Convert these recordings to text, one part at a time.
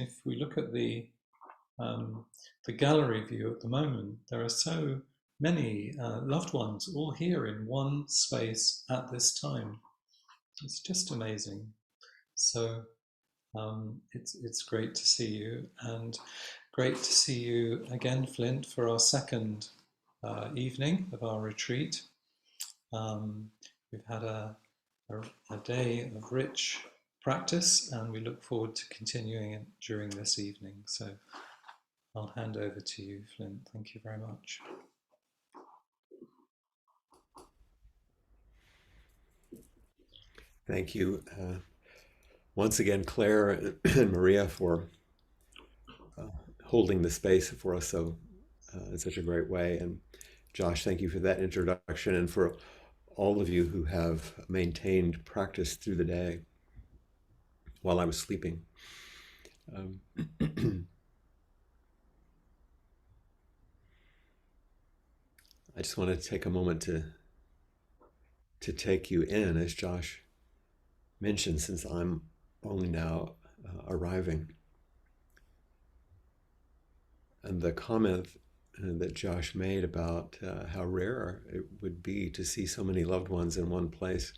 And if we look at the gallery view at the moment, there are so many loved ones all here in one space at this time. It's just amazing. So it's great to see you, and great to see you again, Flint, for our second evening of our retreat. We've had a day of rich practice, and we look forward to continuing it during this evening. So I'll hand over to you, Flint. Thank you very much. Thank you once again, Claire and Maria, for holding the space for us so in such a great way. And Josh, thank you for that introduction, and for all of you who have maintained practice through the day while I was sleeping. I just want to take a moment to take you in, as Josh mentioned, since I'm only now arriving. And the comment that Josh made about how rare it would be to see so many loved ones in one place.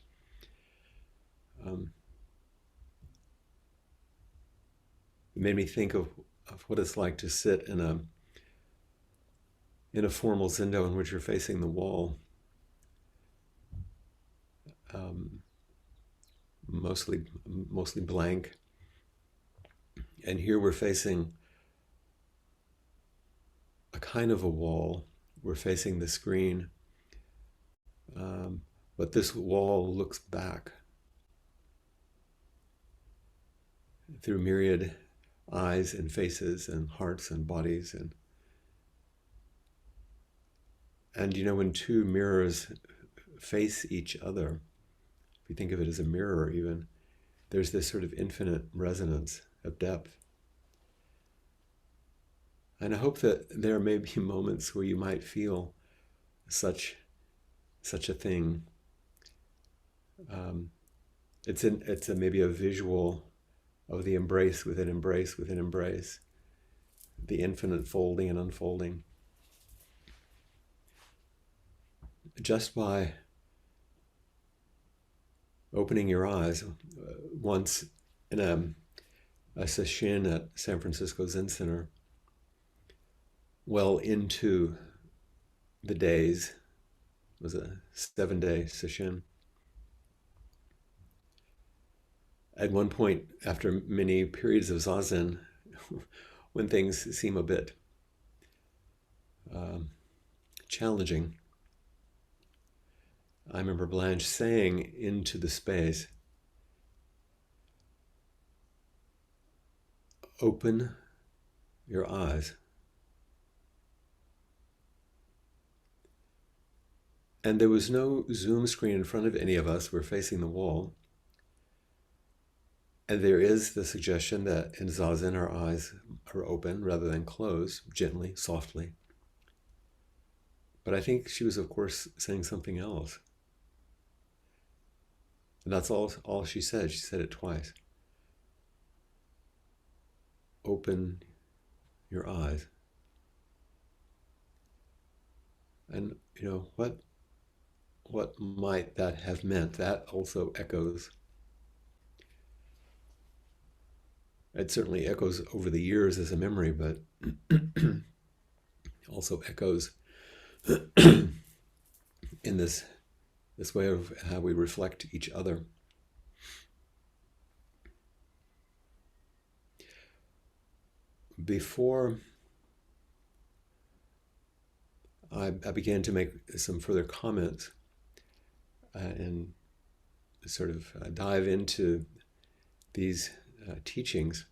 It made me think of what it's like to sit in a formal zendo in which you're facing the wall, mostly blank, and here we're facing a kind of a wall. We're facing the screen, but this wall looks back through myriad eyes and faces and hearts and bodies, and you know, when two mirrors face each other, if you think of it as a mirror even, there's this sort of infinite resonance of depth. And I hope that there may be moments where you might feel such a thing. It's maybe a visual of the embrace within embrace within embrace, the infinite folding and unfolding. Just by opening your eyes, once in a session at San Francisco Zen Center, well into the days, it was a 7-day session. At one point, after many periods of zazen, when things seem a bit challenging, I remember Blanche saying into the space, "Open your eyes." And there was no Zoom screen in front of any of us. We're facing the wall. And there is the suggestion that in Zazen our eyes are open rather than closed, gently, softly. But I think she was, of course, saying something else. And that's all she said. She said it twice. Open your eyes. And, you know, what might that have meant? That also echoes. It certainly echoes over the years as a memory, but also echoes in this way of how we reflect each other. Before I began to make some further comments and sort of dive into these teachings,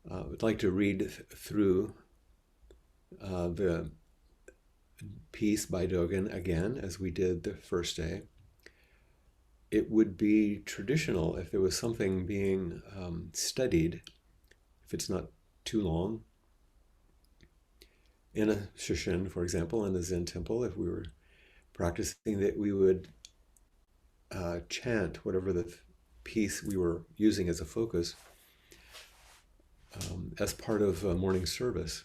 I would like to read through the piece by Dogen again, as we did the first day. It would be traditional if there was something being studied, if it's not too long, in a shishin, for example, in the Zen temple, if we were practicing, that we would chant whatever the piece we were using as a focus, as part of morning service.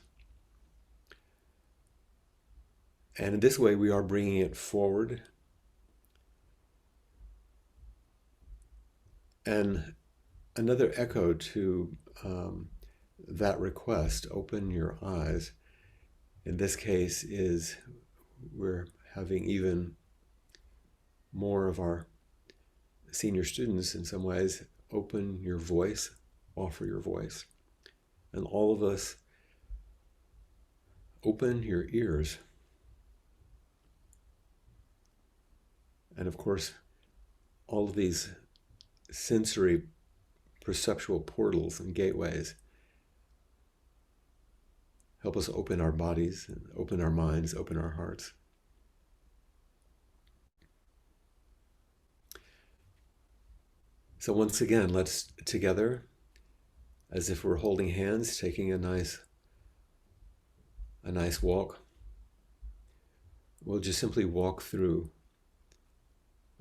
And in this way, we are bringing it forward. And another echo to that request, open your eyes, in this case is we're having even more of our senior students in some ways open your voice, offer your voice. And all of us open your ears. And of course, all of these sensory perceptual portals and gateways help us open our bodies, and open our minds, open our hearts. So once again, let's together, as if we're holding hands, taking a nice walk. We'll just simply walk through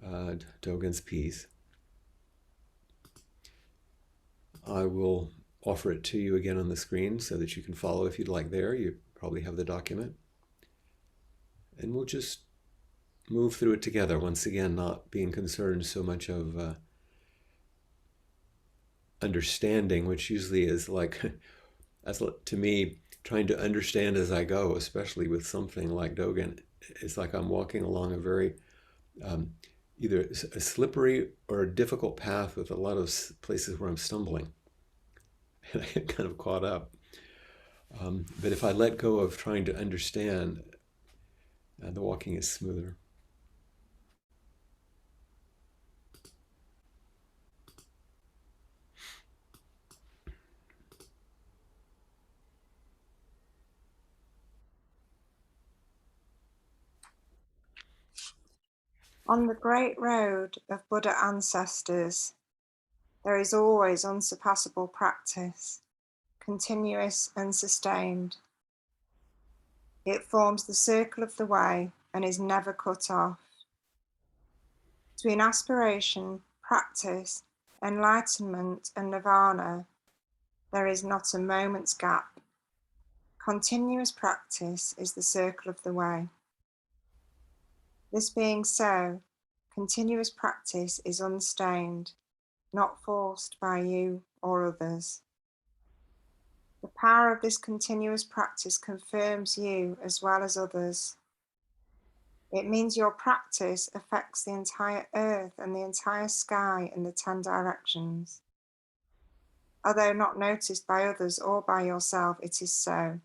Dogen's piece. I will offer it to you again on the screen so that you can follow if you'd like there. You probably have the document. And we'll just move through it together, once again, not being concerned so much of understanding, which usually is like, that's to me, trying to understand as I go, especially with something like Dogen. It's like I'm walking along a very either a slippery or a difficult path with a lot of places where I'm stumbling. And I get kind of caught up. But if I let go of trying to understand, the walking is smoother. On the great road of Buddha ancestors, there is always unsurpassable practice, continuous and sustained. It forms the circle of the way and is never cut off. Between aspiration, practice, enlightenment, and nirvana, there is not a moment's gap. Continuous practice is the circle of the way. This being so, continuous practice is unstained, not forced by you or others. The power of this continuous practice confirms you as well as others. It means your practice affects the entire earth and the entire sky in the 10 directions. Although not noticed by others or by yourself, it is so.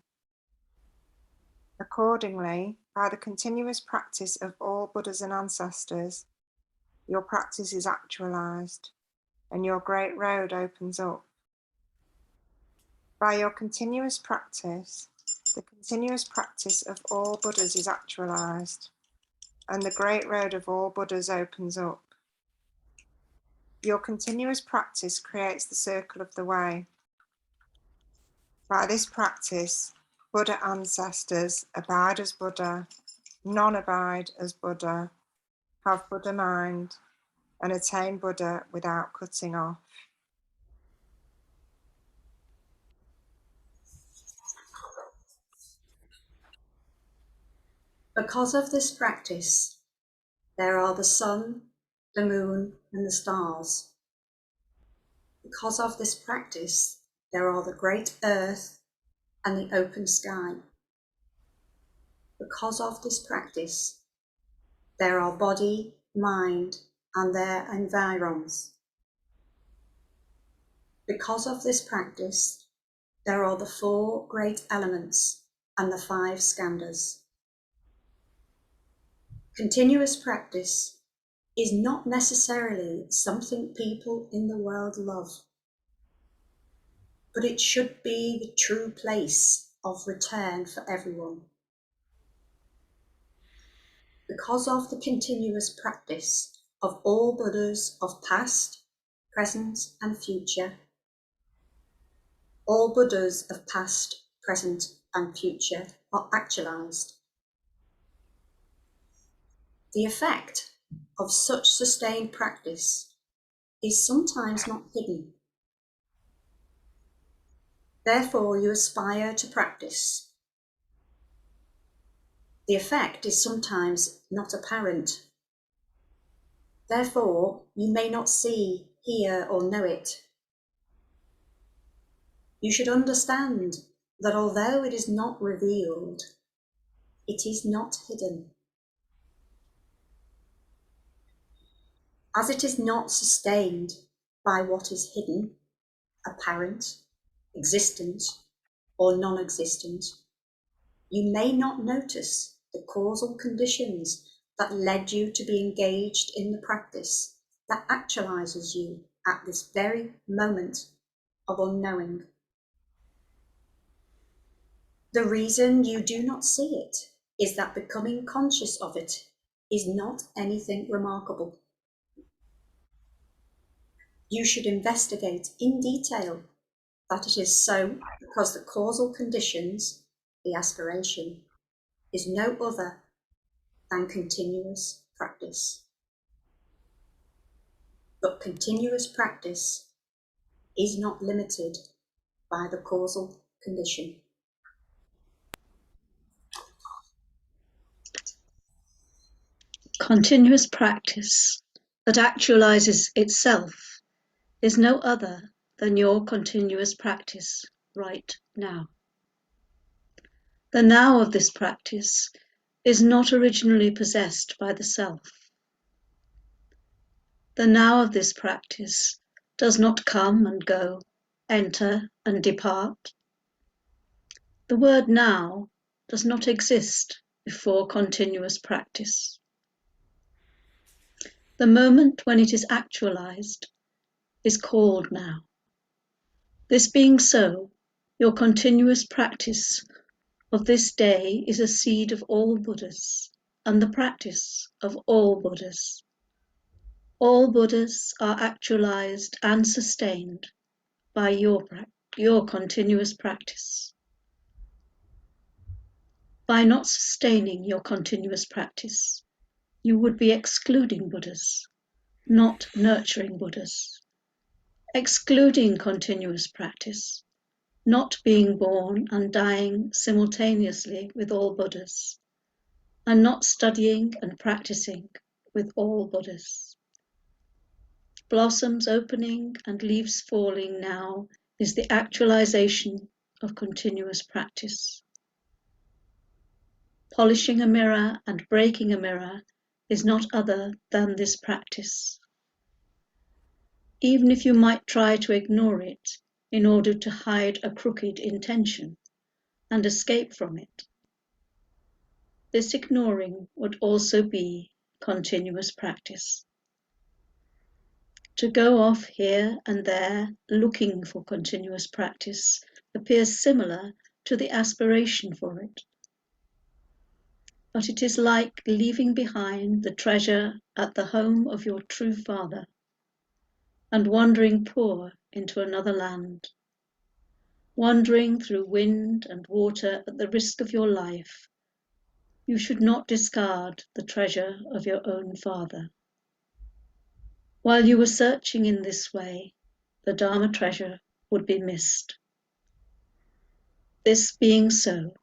Accordingly, by the continuous practice of all Buddhas and ancestors, your practice is actualized and your great road opens up. By your continuous practice, the continuous practice of all Buddhas is actualized, and the great road of all Buddhas opens up. Your continuous practice creates the circle of the way. By this practice, Buddha ancestors abide as Buddha, none abide as Buddha, have Buddha mind, and attain Buddha without cutting off. Because of this practice, there are the sun, the moon, and the stars. Because of this practice, there are the great earth and the open sky. Because of this practice, there are body, mind, and their environs. Because of this practice, there are the 4 great elements and the 5 skandhas. Continuous practice is not necessarily something people in the world love, but it should be the true place of return for everyone. Because of the continuous practice of all Buddhas of past, present, and future, all Buddhas of past, present, and future are actualized. The effect of such sustained practice is sometimes not hidden. Therefore, you aspire to practice. The effect is sometimes not apparent. Therefore, you may not see, hear, or know it. You should understand that although it is not revealed, it is not hidden. As it is not sustained by what is hidden, apparent, existent, or non-existent, you may not notice the causal conditions that led you to be engaged in the practice that actualizes you at this very moment of unknowing. The reason you do not see it is that becoming conscious of it is not anything remarkable. You should investigate in detail that it is so because the causal conditions, the aspiration, is no other than continuous practice. But continuous practice is not limited by the causal condition. Continuous practice that actualizes itself is no other than your continuous practice right now. The now of this practice is not originally possessed by the self. The now of this practice does not come and go, enter and depart. The word now does not exist before continuous practice. The moment when it is actualized is called now. This being so, your continuous practice of this day is a seed of all Buddhas and the practice of all Buddhas. All Buddhas are actualized and sustained by your continuous practice. By not sustaining your continuous practice, you would be excluding Buddhas, not nurturing Buddhas. Excluding continuous practice, not being born and dying simultaneously with all Buddhas, and not studying and practicing with all Buddhas. Blossoms opening and leaves falling now is the actualization of continuous practice. Polishing a mirror and breaking a mirror is not other than this practice. Even if you might try to ignore it in order to hide a crooked intention and escape from it, this ignoring would also be continuous practice. To go off here and there looking for continuous practice appears similar to the aspiration for it. But it is like leaving behind the treasure at the home of your true father and wandering poor into another land. Wandering through wind and water at the risk of your life, you should not discard the treasure of your own father. While you were searching in this way, the Dharma treasure would be missed. This being so,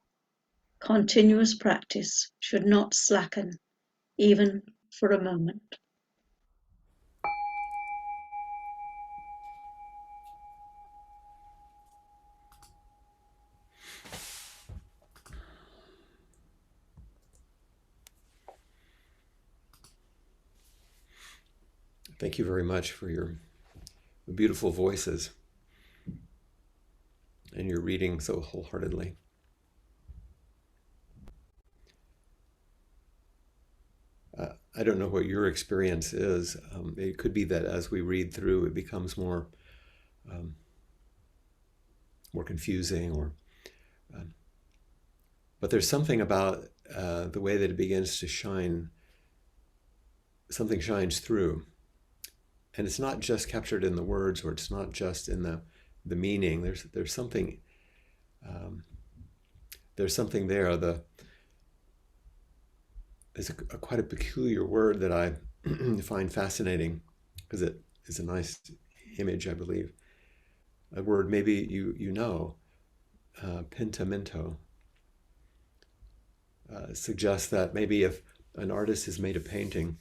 continuous practice should not slacken, even for a moment. Thank you very much for your beautiful voices and your reading so wholeheartedly. I don't know what your experience is. It could be that as we read through, it becomes more confusing, but there's something about the way that it begins to shine. Something shines through, and it's not just captured in the words, or it's not just in the meaning. There's something. There's something there. There's quite a peculiar word that I find fascinating because it is a nice image, I believe. A word maybe you know, pentimento suggests that maybe if an artist has made a painting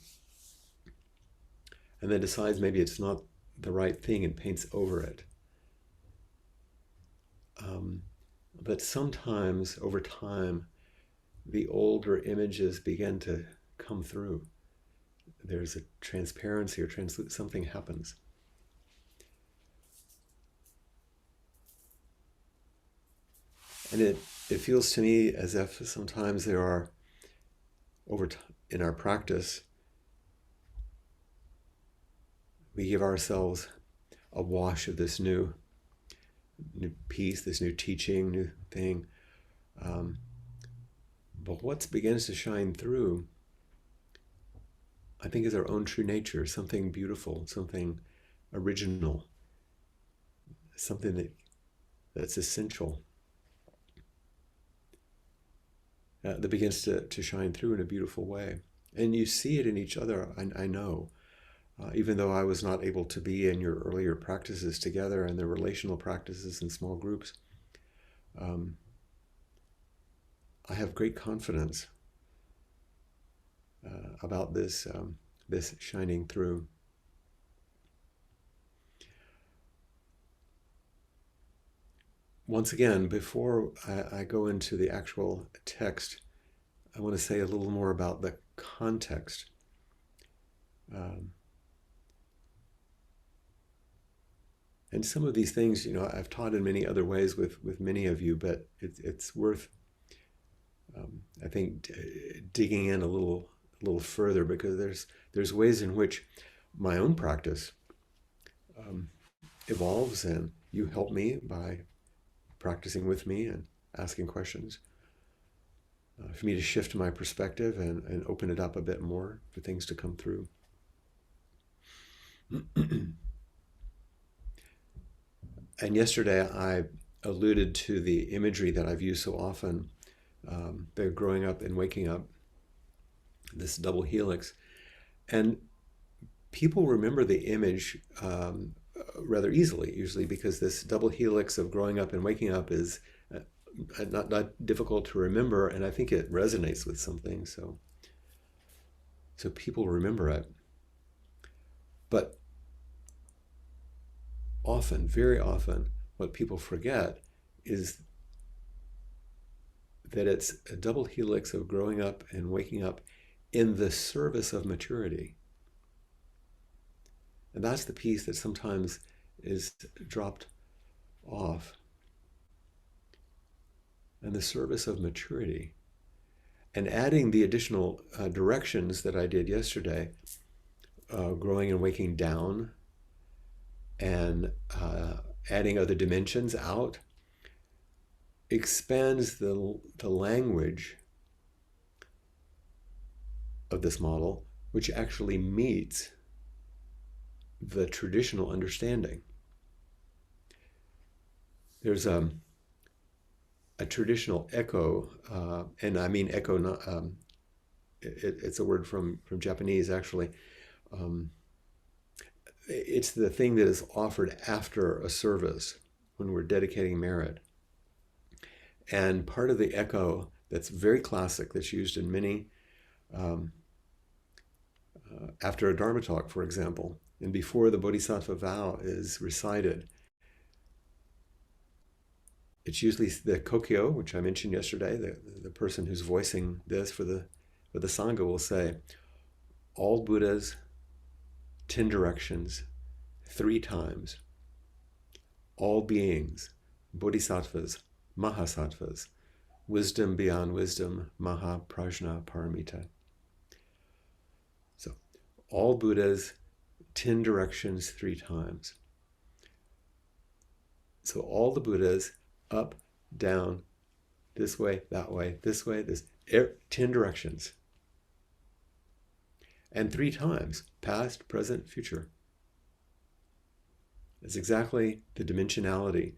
and then decides maybe it's not the right thing and paints over it, but sometimes over time the older images begin to come through. There's a transparency or something happens. And it feels to me as if sometimes there are, in our practice, we give ourselves a wash of this new piece, this new teaching, new thing. But what begins to shine through, I think, is our own true nature, something beautiful, something original, something that's essential. That begins to shine through in a beautiful way. And you see it in each other, I know. Even though I was not able to be in your earlier practices together and the relational practices in small groups, I have great confidence about this shining through. Once again, before I go into the actual text, I want to say a little more about the context. And some of these things, I've taught in many other ways with many of you, but it's worth, I think, digging in a little further, because there's ways in which my own practice evolves, and you help me by practicing with me and asking questions for me to shift my perspective and open it up a bit more for things to come through. And yesterday I alluded to the imagery that I've used so often, the growing up and waking up, this double helix. And people remember the image rather easily, usually, because this double helix of growing up and waking up is not difficult to remember, and I think it resonates with something, so people remember it. But often, very often, what people forget is that it's a double helix of growing up and waking up in the service of maturity. And that's the piece that sometimes is dropped off. And the service of maturity. And adding the additional directions that I did yesterday, growing and waking down, and adding other dimensions out, expands the language of this model, which actually meets the traditional understanding. There's a traditional echo, and I mean echo, not, it's a word from Japanese, actually. It's the thing that is offered after a service when we're dedicating merit. And part of the echo that's very classic, that's used in many, after a Dharma talk, for example, and before the Bodhisattva vow is recited, it's usually the kokyo, which I mentioned yesterday. The person who's voicing this for the Sangha will say, all Buddhas, 10 directions, 3 times. All beings, bodhisattvas, mahasattvas, wisdom beyond wisdom, maha prajna paramita. So, all Buddhas, 10 directions, 3 times. So all the Buddhas, up, down, this way, this, 10 directions. And 3 times, past, present, future. It's exactly the dimensionality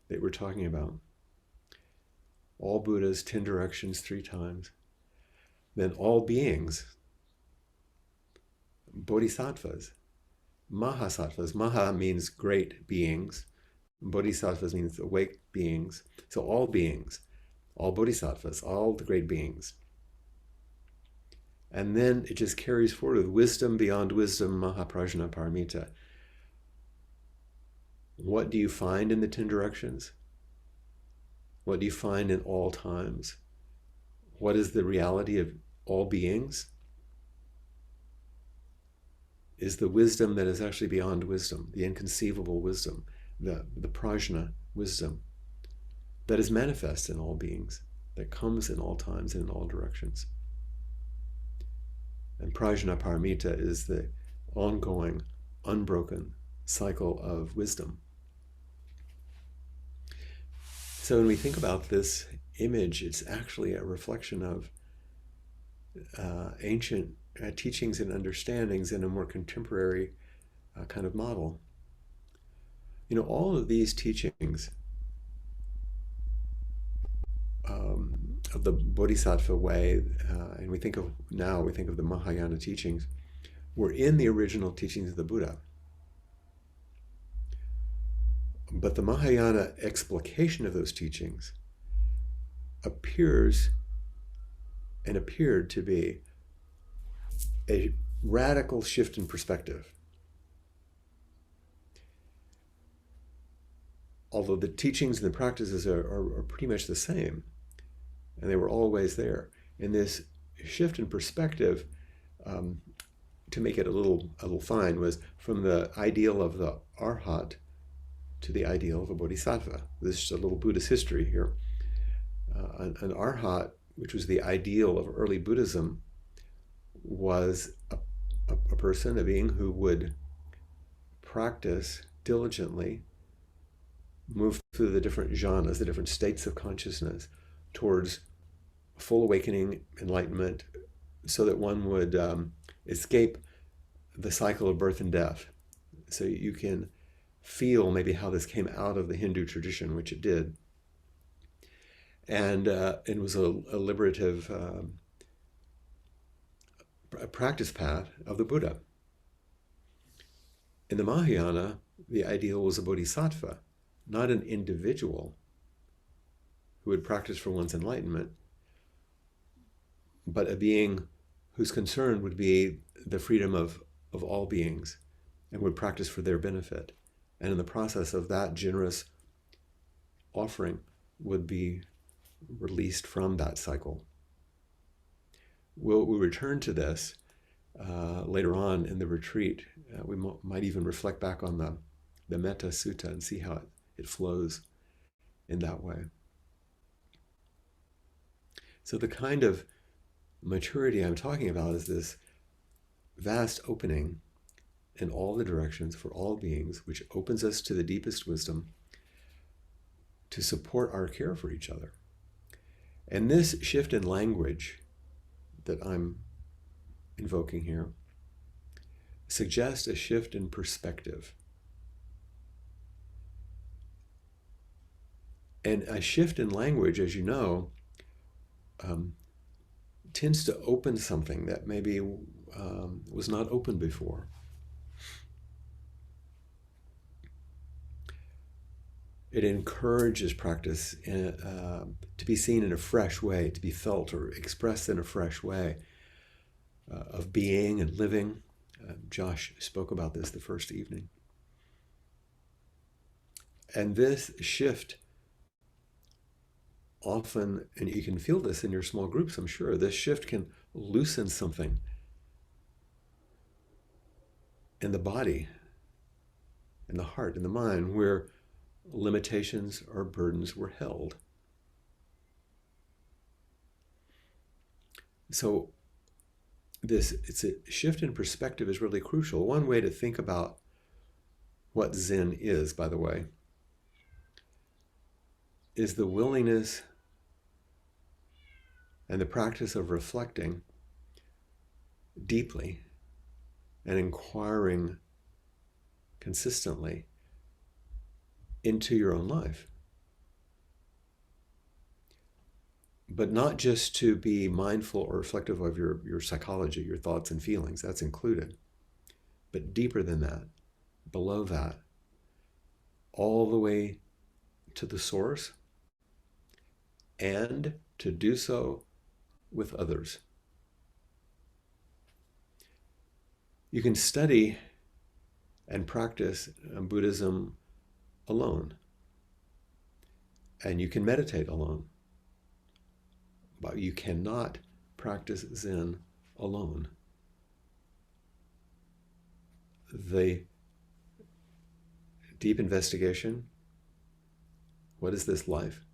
that we're talking about. All Buddhas, 10 directions, 3 times. Then all beings, bodhisattvas, mahasattvas. Maha means great beings. Bodhisattvas means awake beings. So all beings, all bodhisattvas, all the great beings. And then it just carries forward with wisdom beyond wisdom, Mahaprajna Paramita. What do you find in the 10 directions? What do you find in all times? What is the reality of all beings? Is the wisdom that is actually beyond wisdom, the inconceivable wisdom, the prajna wisdom that is manifest in all beings, that comes in all times and in all directions. And prajna paramita is the ongoing, unbroken cycle of wisdom. So when we think about this image, it's actually a reflection of ancient teachings and understandings in a more contemporary kind of model. You know, all of these teachings of the Bodhisattva way, and we think of the Mahayana teachings, were in the original teachings of the Buddha. But the Mahayana explication of those teachings appeared to be a radical shift in perspective. Although the teachings and the practices are pretty much the same, and they were always there. And this shift in perspective, to make it a little fine, was from the ideal of the Arhat to the ideal of a Bodhisattva. This is a little Buddhist history here. An Arhat, which was the ideal of early Buddhism, was a person, a being who would practice diligently, move through the different jhanas, the different states of consciousness, towards full awakening, enlightenment, so that one would escape the cycle of birth and death. So you can feel maybe how this came out of the Hindu tradition, which it did. And it was a liberative practice path of the Buddha. In the Mahayana, the ideal was a bodhisattva, not an individual who would practice for one's enlightenment, but a being whose concern would be the freedom of all beings and would practice for their benefit. And in the process of that generous offering would be released from that cycle. We'll return to this later on in the retreat. We might even reflect back on the Metta Sutta and see how it flows in that way. So the kind of maturity I'm talking about is this vast opening in all the directions for all beings, which opens us to the deepest wisdom to support our care for each other. And this shift in language that I'm invoking here suggests a shift in perspective. And a shift in language, as you know, tends to open something that maybe was not open before. It encourages practice to be seen in a fresh way, to be felt or expressed in a fresh way of being and living. Josh spoke about this the first evening. And this shift often, and you can feel this in your small groups, I'm sure, this shift can loosen something in the body, in the heart, in the mind, where limitations or burdens were held. So it's a shift in perspective is really crucial. One way to think about what Zen is, by the way, is the willingness and the practice of reflecting deeply and inquiring consistently into your own life. But not just to be mindful or reflective of your psychology, your thoughts and feelings, that's included. But deeper than that, below that, all the way to the source, and to do so with others. You can study and practice Buddhism alone, and you can meditate alone, but you cannot practice Zen alone. The deep investigation, what is this life,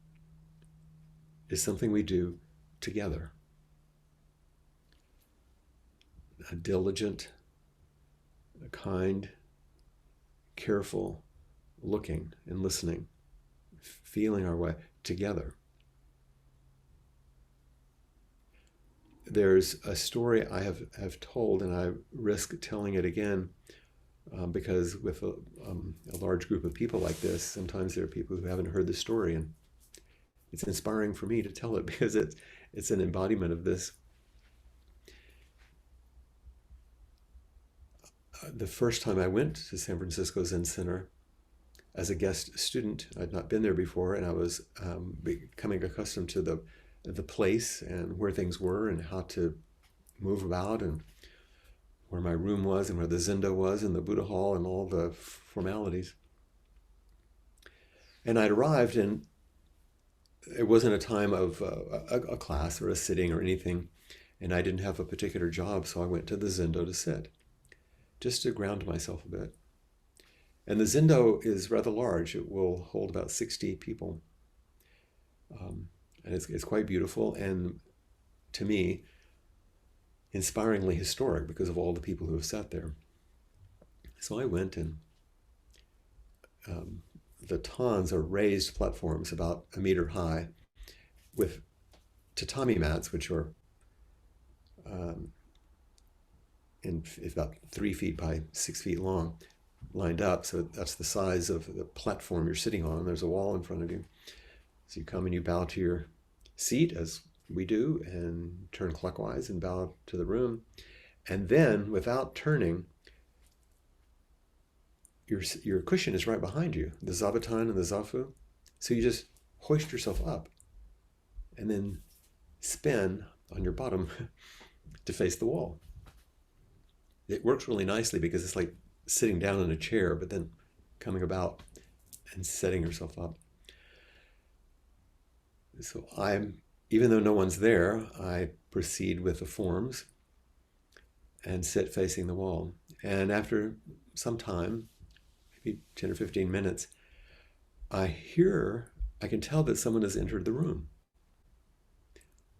is something we do together. A diligent, a kind, careful looking and listening, feeling our way together. There's a story I have told, and I risk telling it again, because with a large group of people like this, sometimes there are people who haven't heard the story, and it's inspiring for me to tell it because it's an embodiment of this. The first time I went to San Francisco Zen Center as a guest student, I'd not been there before, and I was becoming accustomed to the place and where things were and how to move about and where my room was and where the Zendo was and the Buddha Hall and all the formalities. And I'd arrived, and it wasn't a time of a class or a sitting or anything, and I didn't have a particular job, so I went to the Zendo to sit, just to ground myself a bit. And the Zendo is rather large. It will hold about 60 people. And it's quite beautiful, and to me, inspiringly historic because of all the people who have sat there. So I went, and the tons are raised platforms about a meter high with tatami mats, which are it's about 3 feet by 6 feet long, lined up. So that's the size of the platform you're sitting on. There's a wall in front of you. So you come and you bow to your seat, as we do, and turn clockwise and bow to the room. And then, without turning, your cushion is right behind you, the zabuton and the zafu. So you just hoist yourself up and then spin on your bottom to face the wall. It works really nicely because it's like sitting down in a chair, but then coming about and setting yourself up. So even though no one's there, I proceed with the forms and sit facing the wall. And after some time, maybe 10 or 15 minutes, I can tell that someone has entered the room.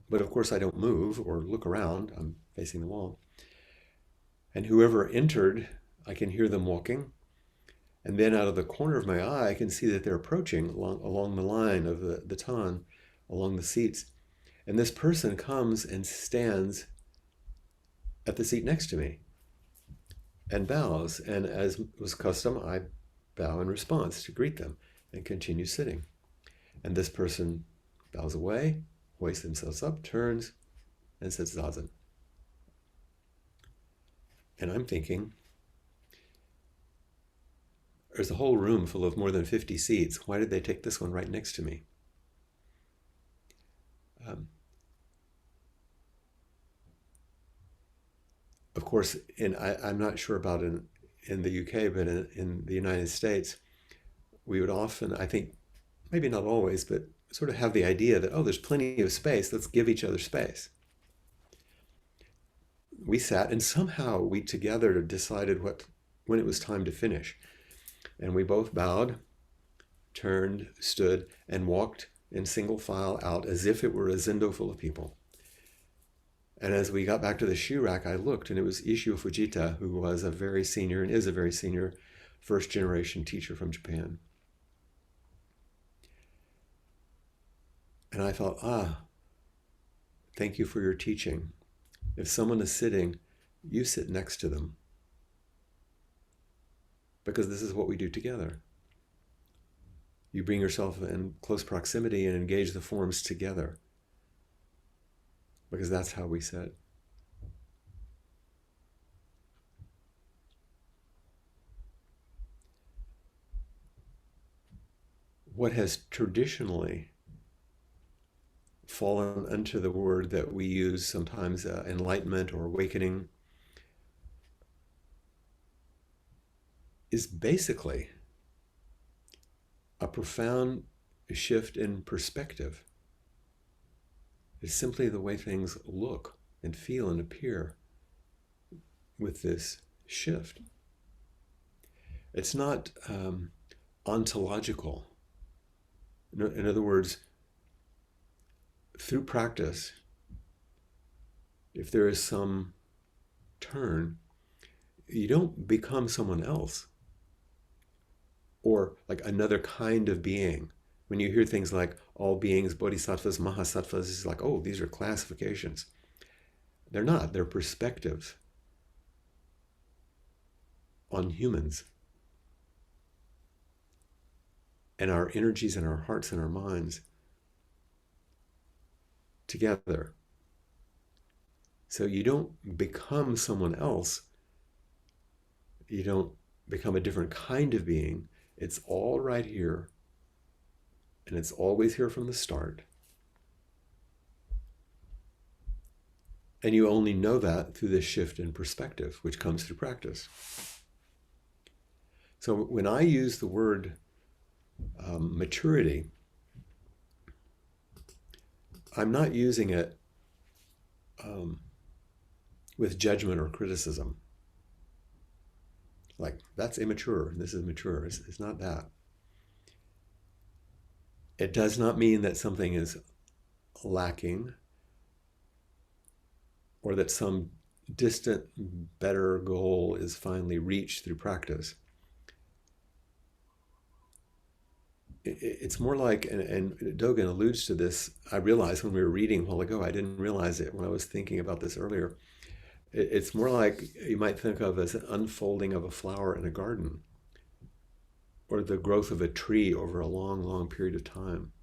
But of course I don't move or look around, I'm facing the wall. And whoever entered, I can hear them walking. And then out of the corner of my eye, I can see that they're approaching along the line of the tan, along the seats. And this person comes and stands at the seat next to me and bows. And as was custom, I bow in response to greet them and continue sitting. And this person bows away, hoists themselves up, turns, and sits zazen. And I'm thinking, there's a whole room full of more than 50 seats. Why did they take this one right next to me? Of course, I'm not sure about in the UK, but in the United States, we would often, I think, maybe not always, but sort of have the idea that, oh, there's plenty of space, let's give each other space. We sat, and somehow we together decided when it was time to finish. And we both bowed, turned, stood, and walked in single file out as if it were a zendo full of people. And as we got back to the shoe rack, I looked, and it was Isshu Fujita, who was a very senior, and is a very senior, first-generation teacher from Japan. And I thought, thank you for your teaching. If someone is sitting, you sit next to them. Because this is what we do together. You bring yourself in close proximity and engage the forms together. Because that's how we sit. what has traditionally fallen under the word that we use sometimes, enlightenment or awakening, is basically a profound shift in perspective. It's simply the way things look and feel and appear with this shift. It's not ontological. In other words, through practice, if there is some turn, you don't become someone else or like another kind of being. When you hear things like all beings, bodhisattvas, mahasattvas, it's like, oh, these are classifications. They're not, they're perspectives on humans and our energies and our hearts and our minds together. So you don't become someone else. You don't become a different kind of being. It's all right here. And it's always here from the start. And you only know that through this shift in perspective, which comes through practice. So when I use the word maturity, I'm not using it with judgment or criticism. Like, that's immature, this is mature. It's not that. It does not mean that something is lacking or that some distant, better goal is finally reached through practice. It's more like, and Dogen alludes to this, I realized when we were reading a while ago, I didn't realize it when I was thinking about this earlier. It's more like you might think of as an unfolding of a flower in a garden or the growth of a tree over a long, long period of time.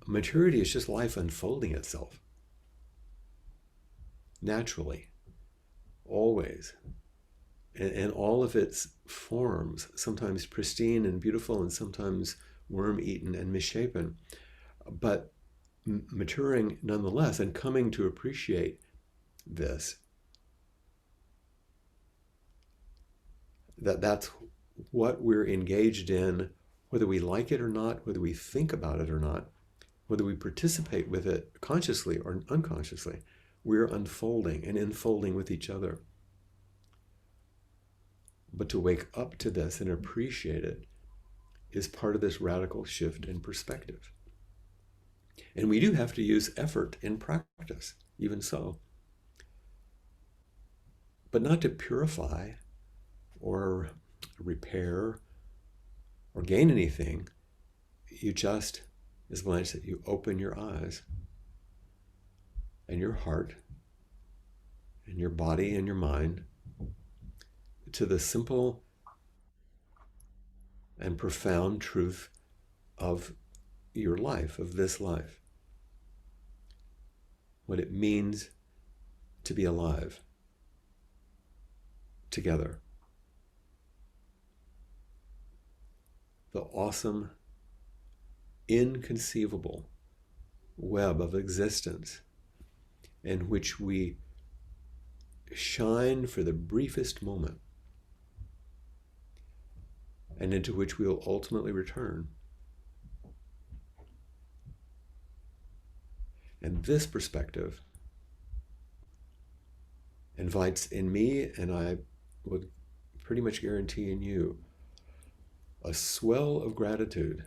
Maturity is just life unfolding itself naturally, always, and all of its forms, sometimes pristine and beautiful and sometimes worm-eaten and misshapen, but maturing nonetheless and coming to appreciate this, that's what we're engaged in, whether we like it or not, whether we think about it or not, whether we participate with it consciously or unconsciously, we're unfolding and enfolding with each other. But to wake up to this and appreciate it is part of this radical shift in perspective. And we do have to use effort in practice, even so. But not to purify or repair or gain anything. You just, as Blanche said, you open your eyes and your heart and your body and your mind to the simple and profound truth of your life, of this life. What it means to be alive together. The awesome, inconceivable web of existence in which we shine for the briefest moment and into which we will ultimately return. And this perspective invites in me, and I would pretty much guarantee in you, a swell of gratitude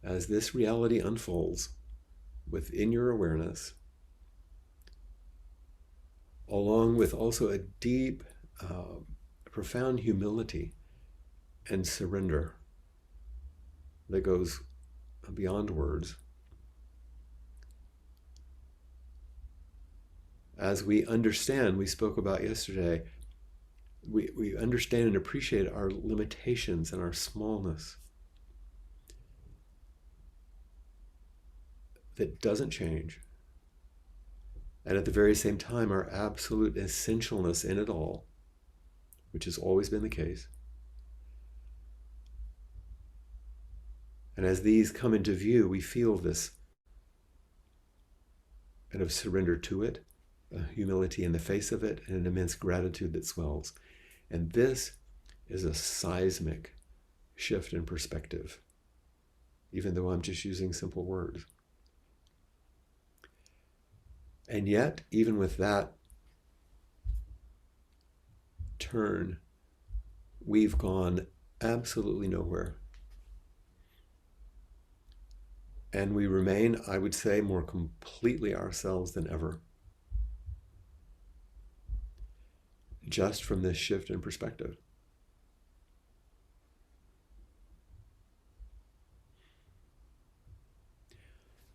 as this reality unfolds within your awareness, along with also a deep, profound humility and surrender that goes beyond words. As we understand, we spoke about yesterday, we understand and appreciate our limitations and our smallness. That doesn't change. And at the very same time, our absolute essentialness in it all, which has always been the case, And as these come into view, we feel this kind of surrender to it, a humility in the face of it, and an immense gratitude that swells. And this is a seismic shift in perspective, even though I'm just using simple words. And yet, even with that turn, we've gone absolutely nowhere. And we remain, I would say, more completely ourselves than ever, just from this shift in perspective.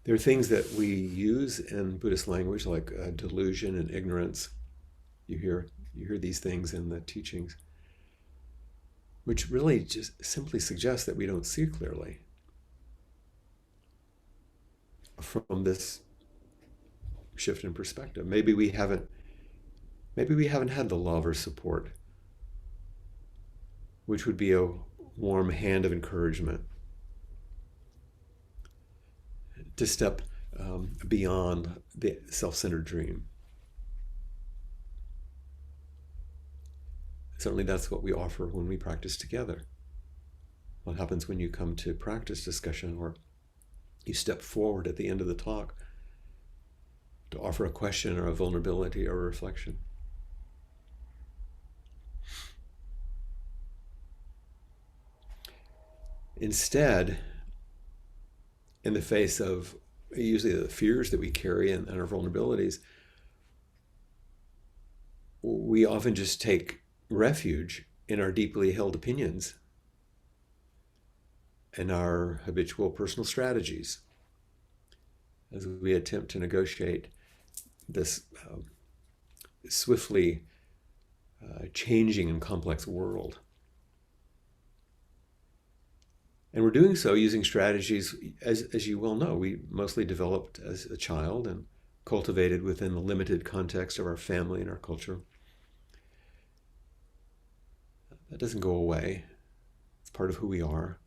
There are things that we use in Buddhist language, like delusion and ignorance. You hear these things in the teachings, which really just simply suggest that we don't see clearly from this shift in perspective. Maybe we haven't had the love or support, which would be a warm hand of encouragement to step beyond the self-centered dream. Certainly that's what we offer when we practice together. What happens when you come to practice discussion, or you step forward at the end of the talk to offer a question or a vulnerability or a reflection? Instead, in the face of usually the fears that we carry and our vulnerabilities, we often just take refuge in our deeply held opinions and our habitual personal strategies as we attempt to negotiate this swiftly changing and complex world. And we're doing so using strategies, as you well know, we mostly developed as a child and cultivated within the limited context of our family and our culture. That doesn't go away. It's part of who we are.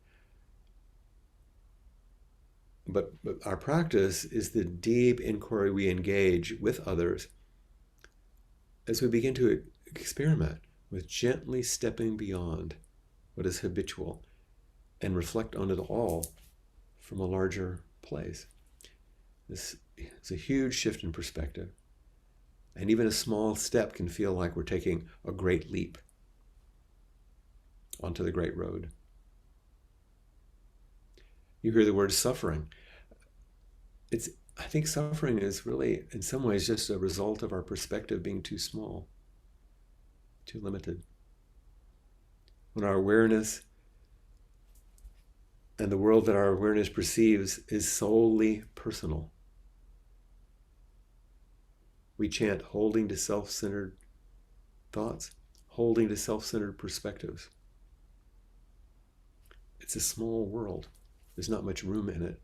But our practice is the deep inquiry we engage with others as we begin to experiment with gently stepping beyond what is habitual and reflect on it all from a larger place. This is a huge shift in perspective. And even a small step can feel like we're taking a great leap onto the great road. You hear the word suffering. I think suffering is really, in some ways, just a result of our perspective being too small, too limited. When our awareness and the world that our awareness perceives is solely personal, we chant holding to self-centered thoughts, holding to self-centered perspectives. It's a small world. There's not much room in it.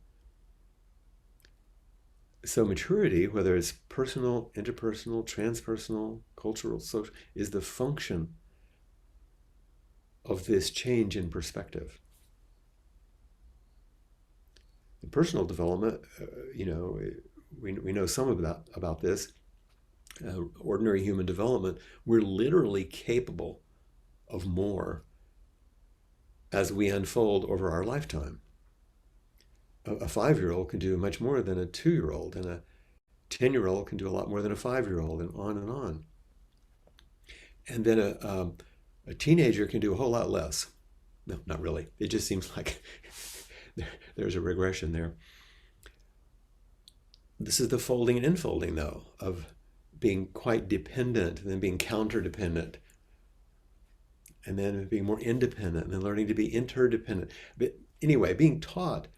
So maturity, whether it's personal, interpersonal, transpersonal, cultural, social, is the function of this change in perspective. In personal development, we know some of that about this. Ordinary human development, we're literally capable of more as we unfold over our lifetime. A 5-year-old can do much more than a 2-year-old, and a 10-year-old can do a lot more than a 5-year-old, and on and on. And then a teenager can do a whole lot less. No, not really. It just seems like there's a regression there. This is the folding and infolding, though, of being quite dependent and then being counter-dependent, and then being more independent and then learning to be interdependent. But anyway, being taught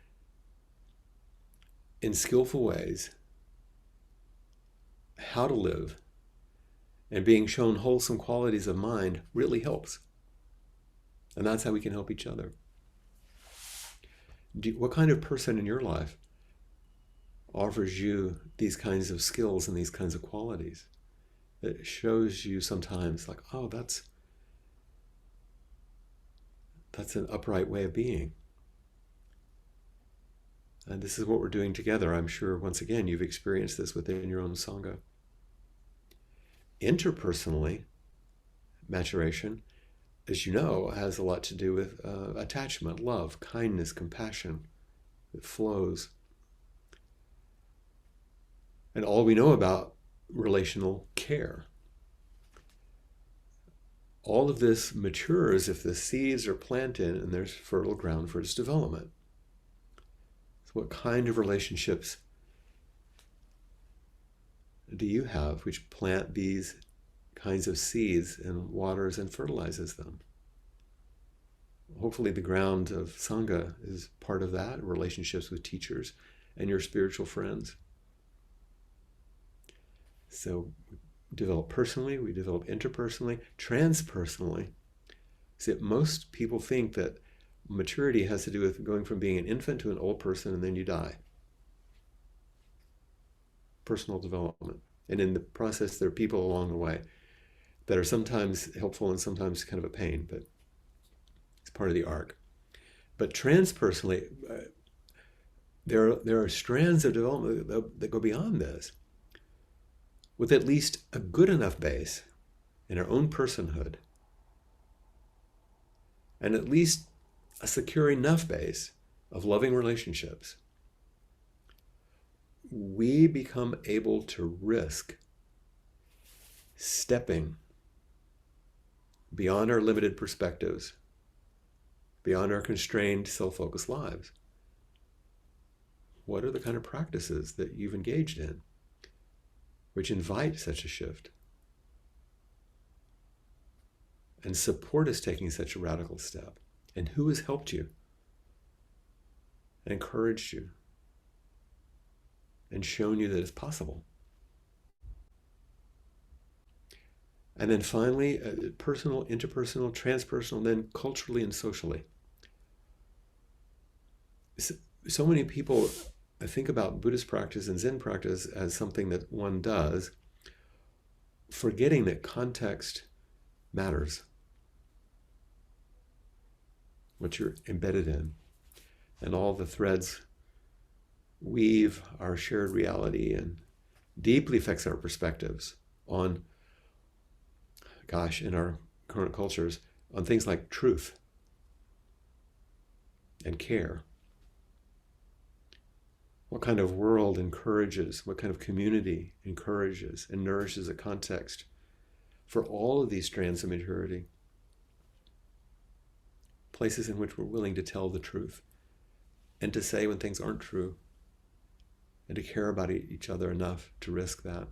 in skillful ways how to live and being shown wholesome qualities of mind really helps. And that's how we can help each other. What kind of person in your life offers you these kinds of skills and these kinds of qualities that shows you sometimes like, oh, that's an upright way of being? And this is what we're doing together. I'm sure, once again, you've experienced this within your own Sangha. Interpersonally, maturation, as you know, has a lot to do with attachment, love, kindness, compassion. It flows. And all we know about relational care. All of this matures if the seeds are planted and there's fertile ground for its development. So what kind of relationships do you have which plant these kinds of seeds and waters and fertilizes them? Hopefully the ground of Sangha is part of that, relationships with teachers and your spiritual friends. So we develop personally, we develop interpersonally, transpersonally. See, most people think that maturity has to do with going from being an infant to an old person and then you die. Personal development. And in the process, there are people along the way that are sometimes helpful and sometimes kind of a pain, but it's part of the arc. But transpersonally, there are strands of development that go beyond this. With at least a good enough base in our own personhood, and at least a secure enough base of loving relationships, we become able to risk stepping beyond our limited perspectives, beyond our constrained, self-focused lives. What are the kind of practices that you've engaged in which invite such a shift and support us taking such a radical step? And who has helped you and encouraged you and shown you that it's possible? And then finally, personal, interpersonal, transpersonal, then culturally and socially. So many people think about Buddhist practice and Zen practice as something that one does, forgetting that context matters, what you're embedded in, and all the threads weave our shared reality and deeply affects our perspectives on, in our current cultures, on things like truth and care. What kind of world encourages, what kind of community encourages and nourishes a context for all of these strands of maturity? Places in which we're willing to tell the truth and to say when things aren't true and to care about each other enough to risk that.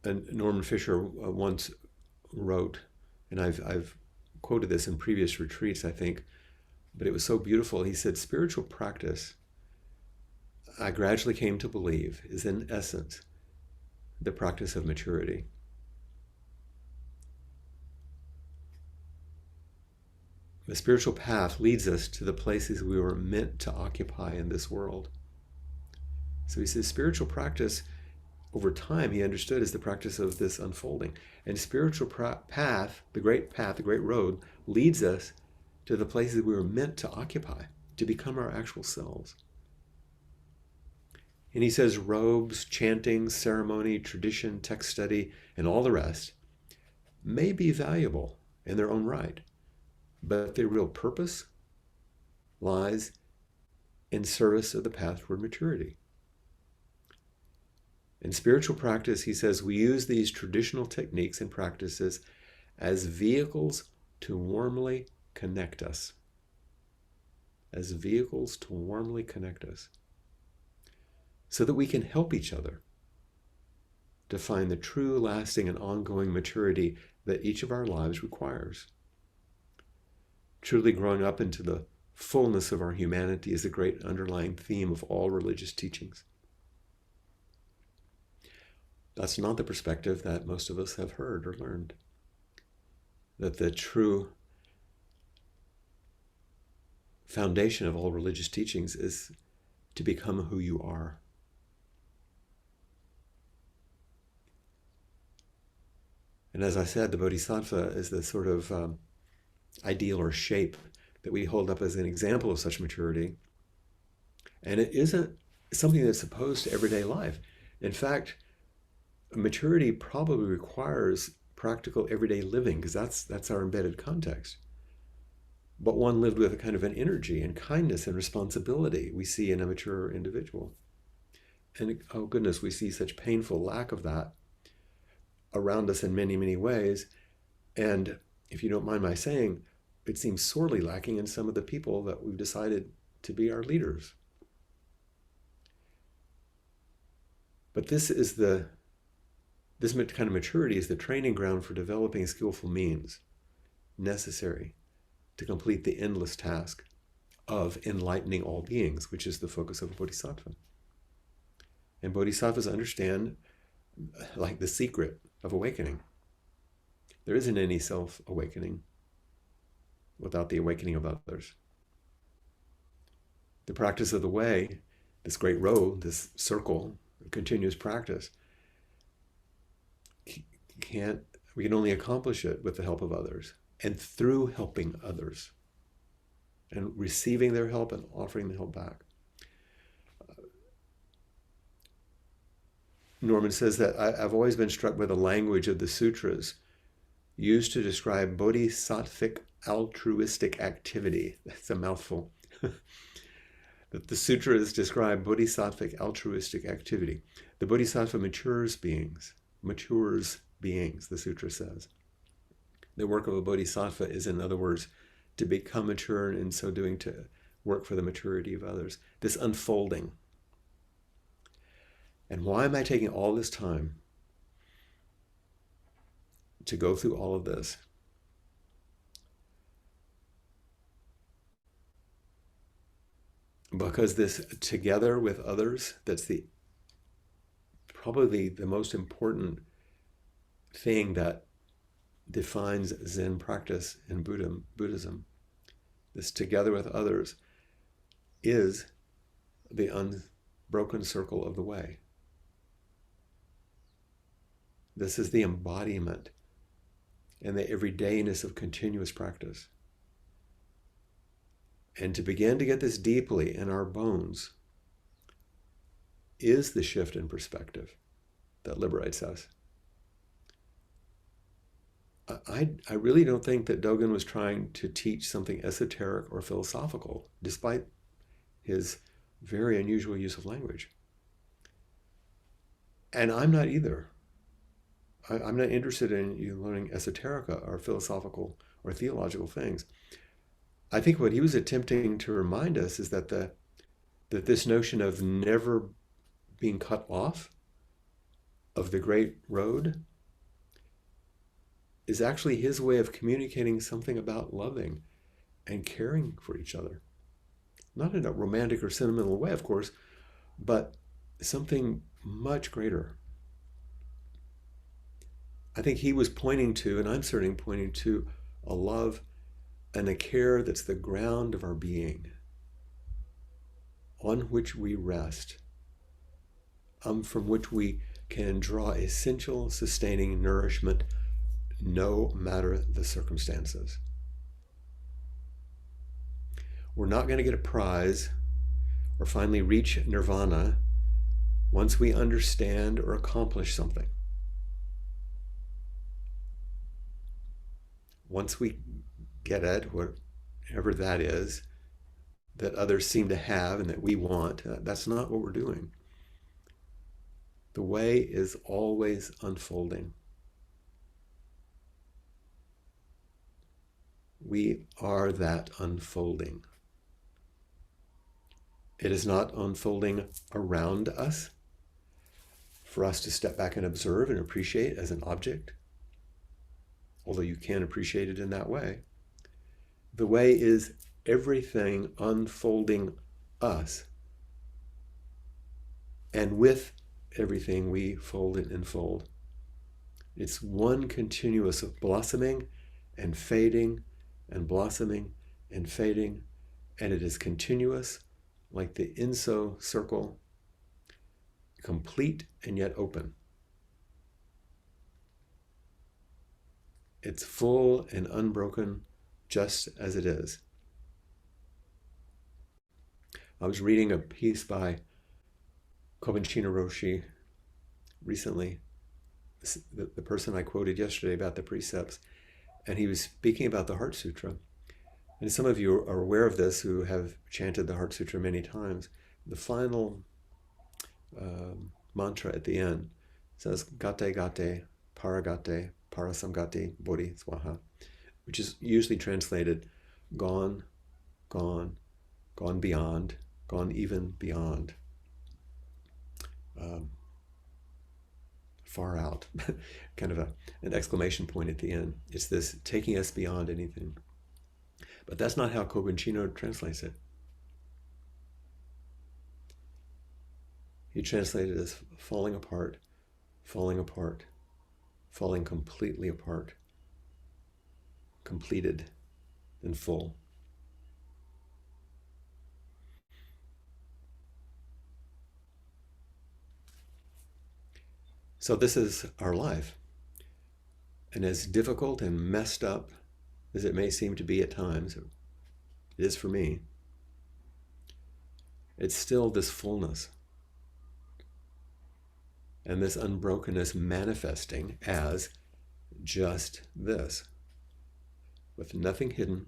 And Norman Fisher once wrote, and I've quoted this in previous retreats, I think, but it was so beautiful. He said, spiritual practice, I gradually came to believe, is in essence the practice of maturity. The spiritual path leads us to the places we were meant to occupy in this world. So he says spiritual practice, over time, he understood as the practice of this unfolding. And spiritual path, the great road, leads us to the places we were meant to occupy, to become our actual selves. And he says robes, chanting, ceremony, tradition, text study, and all the rest may be valuable in their own right, but their real purpose lies in service of the path toward maturity. In spiritual practice, he says, we use these traditional techniques and practices as vehicles to warmly connect us. As vehicles to warmly connect us. So that we can help each other to find the true, lasting, and ongoing maturity that each of our lives requires. Truly growing up into the fullness of our humanity is a great underlying theme of all religious teachings. That's not the perspective that most of us have heard or learned. That the true foundation of all religious teachings is to become who you are. And as I said, the Bodhisattva is the sort of ideal or shape that we hold up as an example of such maturity. And it isn't something that's opposed to everyday life. In fact, maturity probably requires practical everyday living, because that's our embedded context. But one lived with a kind of an energy and kindness and responsibility we see in a mature individual. And oh goodness, we see such painful lack of that around us in many, many ways. And if you don't mind my saying, it seems sorely lacking in some of the people that we've decided to be our leaders. But this kind of maturity is the training ground for developing skillful means necessary to complete the endless task of enlightening all beings, which is the focus of a bodhisattva. And bodhisattvas understand, like, the secret of awakening. There isn't any self-awakening without the awakening of others. The practice of the way, this great road, this circle, continuous practice, we can only accomplish it with the help of others and through helping others and receiving their help and offering the help back. Norman says that I've always been struck by the language of the sutras used to describe bodhisattvic altruistic activity. That's a mouthful. That the sutras describe bodhisattvic altruistic activity. The bodhisattva matures beings, the sutra says. The work of a bodhisattva is, in other words, to become mature, and in so doing to work for the maturity of others. This unfolding. And why am I taking all this time to go through all of this? Because this together with others, that's probably the most important thing that defines Zen practice in Buddhism. This together with others is the unbroken circle of the way. This is the embodiment and the everydayness of continuous practice. And to begin to get this deeply in our bones is the shift in perspective that liberates us. I really don't think that Dogen was trying to teach something esoteric or philosophical, despite his very unusual use of language. And I'm not either. I'm not interested in you learning esoterica or philosophical or theological things. I think what he was attempting to remind us is that that this notion of never being cut off of the great road is actually his way of communicating something about loving and caring for each other. Not in a romantic or sentimental way, of course, but something much greater. I think he was pointing to, and I'm certainly pointing to, a love and a care that's the ground of our being, on which we rest, from which we can draw essential, sustaining nourishment, no matter the circumstances. We're not going to get a prize or finally reach nirvana once we understand or accomplish something. Once we get it, whatever that is, that others seem to have and that we want, that's not what we're doing. The way is always unfolding. We are that unfolding. It is not unfolding around us for us to step back and observe and appreciate as an object, although you can appreciate it in that way. The way is everything unfolding us, and with everything we fold and enfold. It's one continuous of blossoming and fading and blossoming and fading, and it is continuous like the Inso circle, complete and yet open. It's full and unbroken, just as it is. I was reading a piece by Kobun Roshi recently, the person I quoted yesterday about the precepts, and he was speaking about the Heart Sutra. And some of you are aware of this who have chanted the Heart Sutra many times. The final mantra at the end says, Gate Gate, Paragate, Parasamgati, Bodhi Swaha, which is usually translated, gone, gone, gone beyond, gone even beyond. Far out, kind of an exclamation point at the end. It's this taking us beyond anything. But that's not how Kobun translates it. He translated it as falling apart, falling apart, falling completely apart, completed and full. So this is our life. And as difficult and messed up as it may seem to be at times, it is for me, it's still this fullness and this unbrokenness manifesting as just this, with nothing hidden,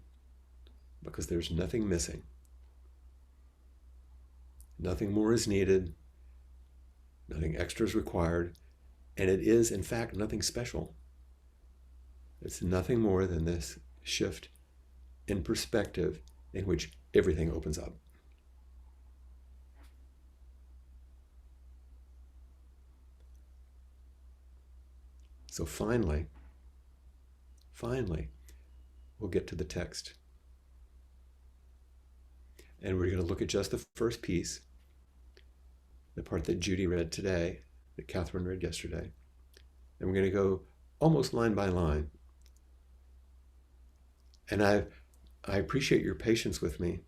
because there's nothing missing. Nothing more is needed, nothing extra is required, and it is, in fact, nothing special. It's nothing more than this shift in perspective in which everything opens up. So finally, we'll get to the text. And we're going to look at just the first piece, the part that Judy read today, that Catherine read yesterday. And we're going to go almost line by line. And I appreciate your patience with me,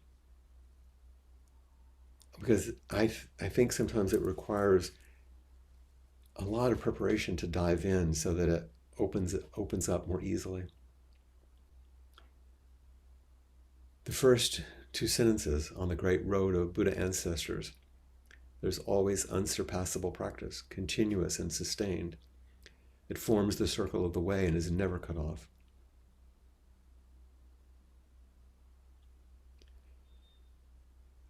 because I think sometimes it requires a lot of preparation to dive in so that it opens up more easily. The first two sentences on the great road of Buddha ancestors, there's always unsurpassable practice, continuous and sustained. It forms the circle of the way and is never cut off.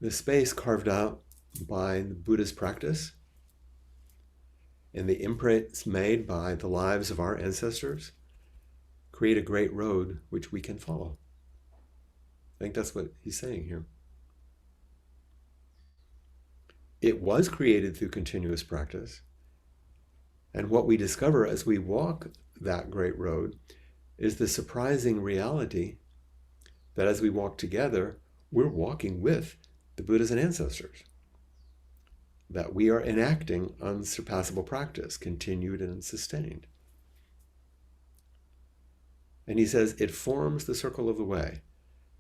The space carved out by the Buddha's practice and the imprints made by the lives of our ancestors create a great road which we can follow. I think that's what he's saying here. It was created through continuous practice. And what we discover as we walk that great road is the surprising reality that as we walk together, we're walking with the Buddhas and ancestors. That we are enacting unsurpassable practice, continued and sustained. And he says it forms the circle of the way.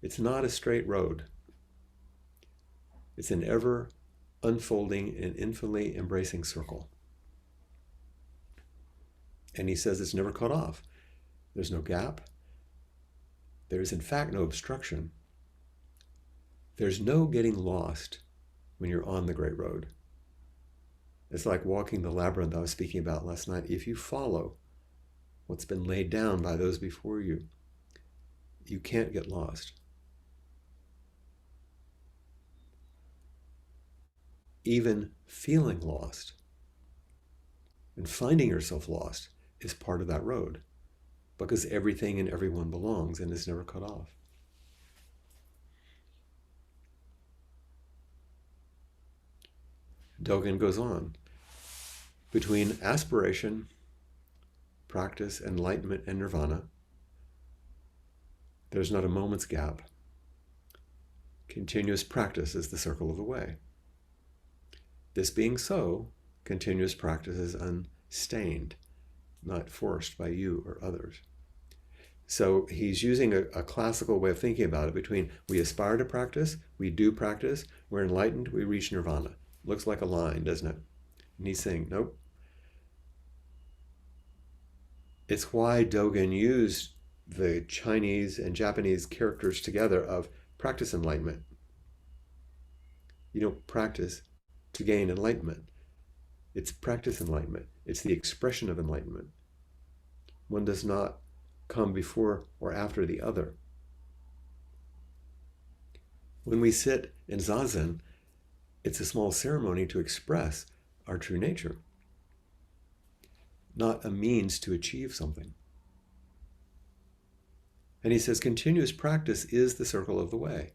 It's not a straight road. It's an ever unfolding and infinitely embracing circle. And he says it's never cut off. There's no gap. There's in fact no obstruction. There's no getting lost when you're on the great road. It's like walking the labyrinth I was speaking about last night. If you follow what's been laid down by those before you, you can't get lost. Even feeling lost and finding yourself lost is part of that road, because everything and everyone belongs and is never cut off. Dogen goes on. Between aspiration, practice, enlightenment, and nirvana, there's not a moment's gap. Continuous practice is the circle of the way. This being so, continuous practice is unstained, not forced by you or others. So he's using a classical way of thinking about it between we aspire to practice, we do practice, we're enlightened, we reach nirvana. Looks like a line, doesn't it? And he's saying, nope. It's why Dogen used the Chinese and Japanese characters together of practice enlightenment. You don't practice to gain enlightenment. It's practice enlightenment. It's the expression of enlightenment. One does not come before or after the other. When we sit in zazen, it's a small ceremony to express our true nature, not a means to achieve something. And he says continuous practice is the circle of the way.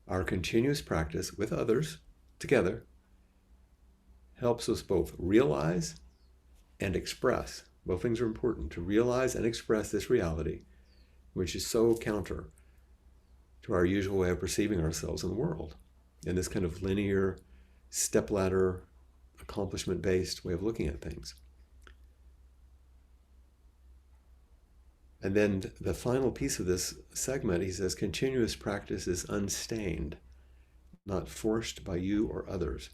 Our continuous practice with others, together, helps us both realize and express. Both things are important, to realize and express this reality, which is so counter to our usual way of perceiving ourselves in the world, in this kind of linear, stepladder, accomplishment-based way of looking at things. And then the final piece of this segment, he says, continuous practice is unstained, not forced by you or others.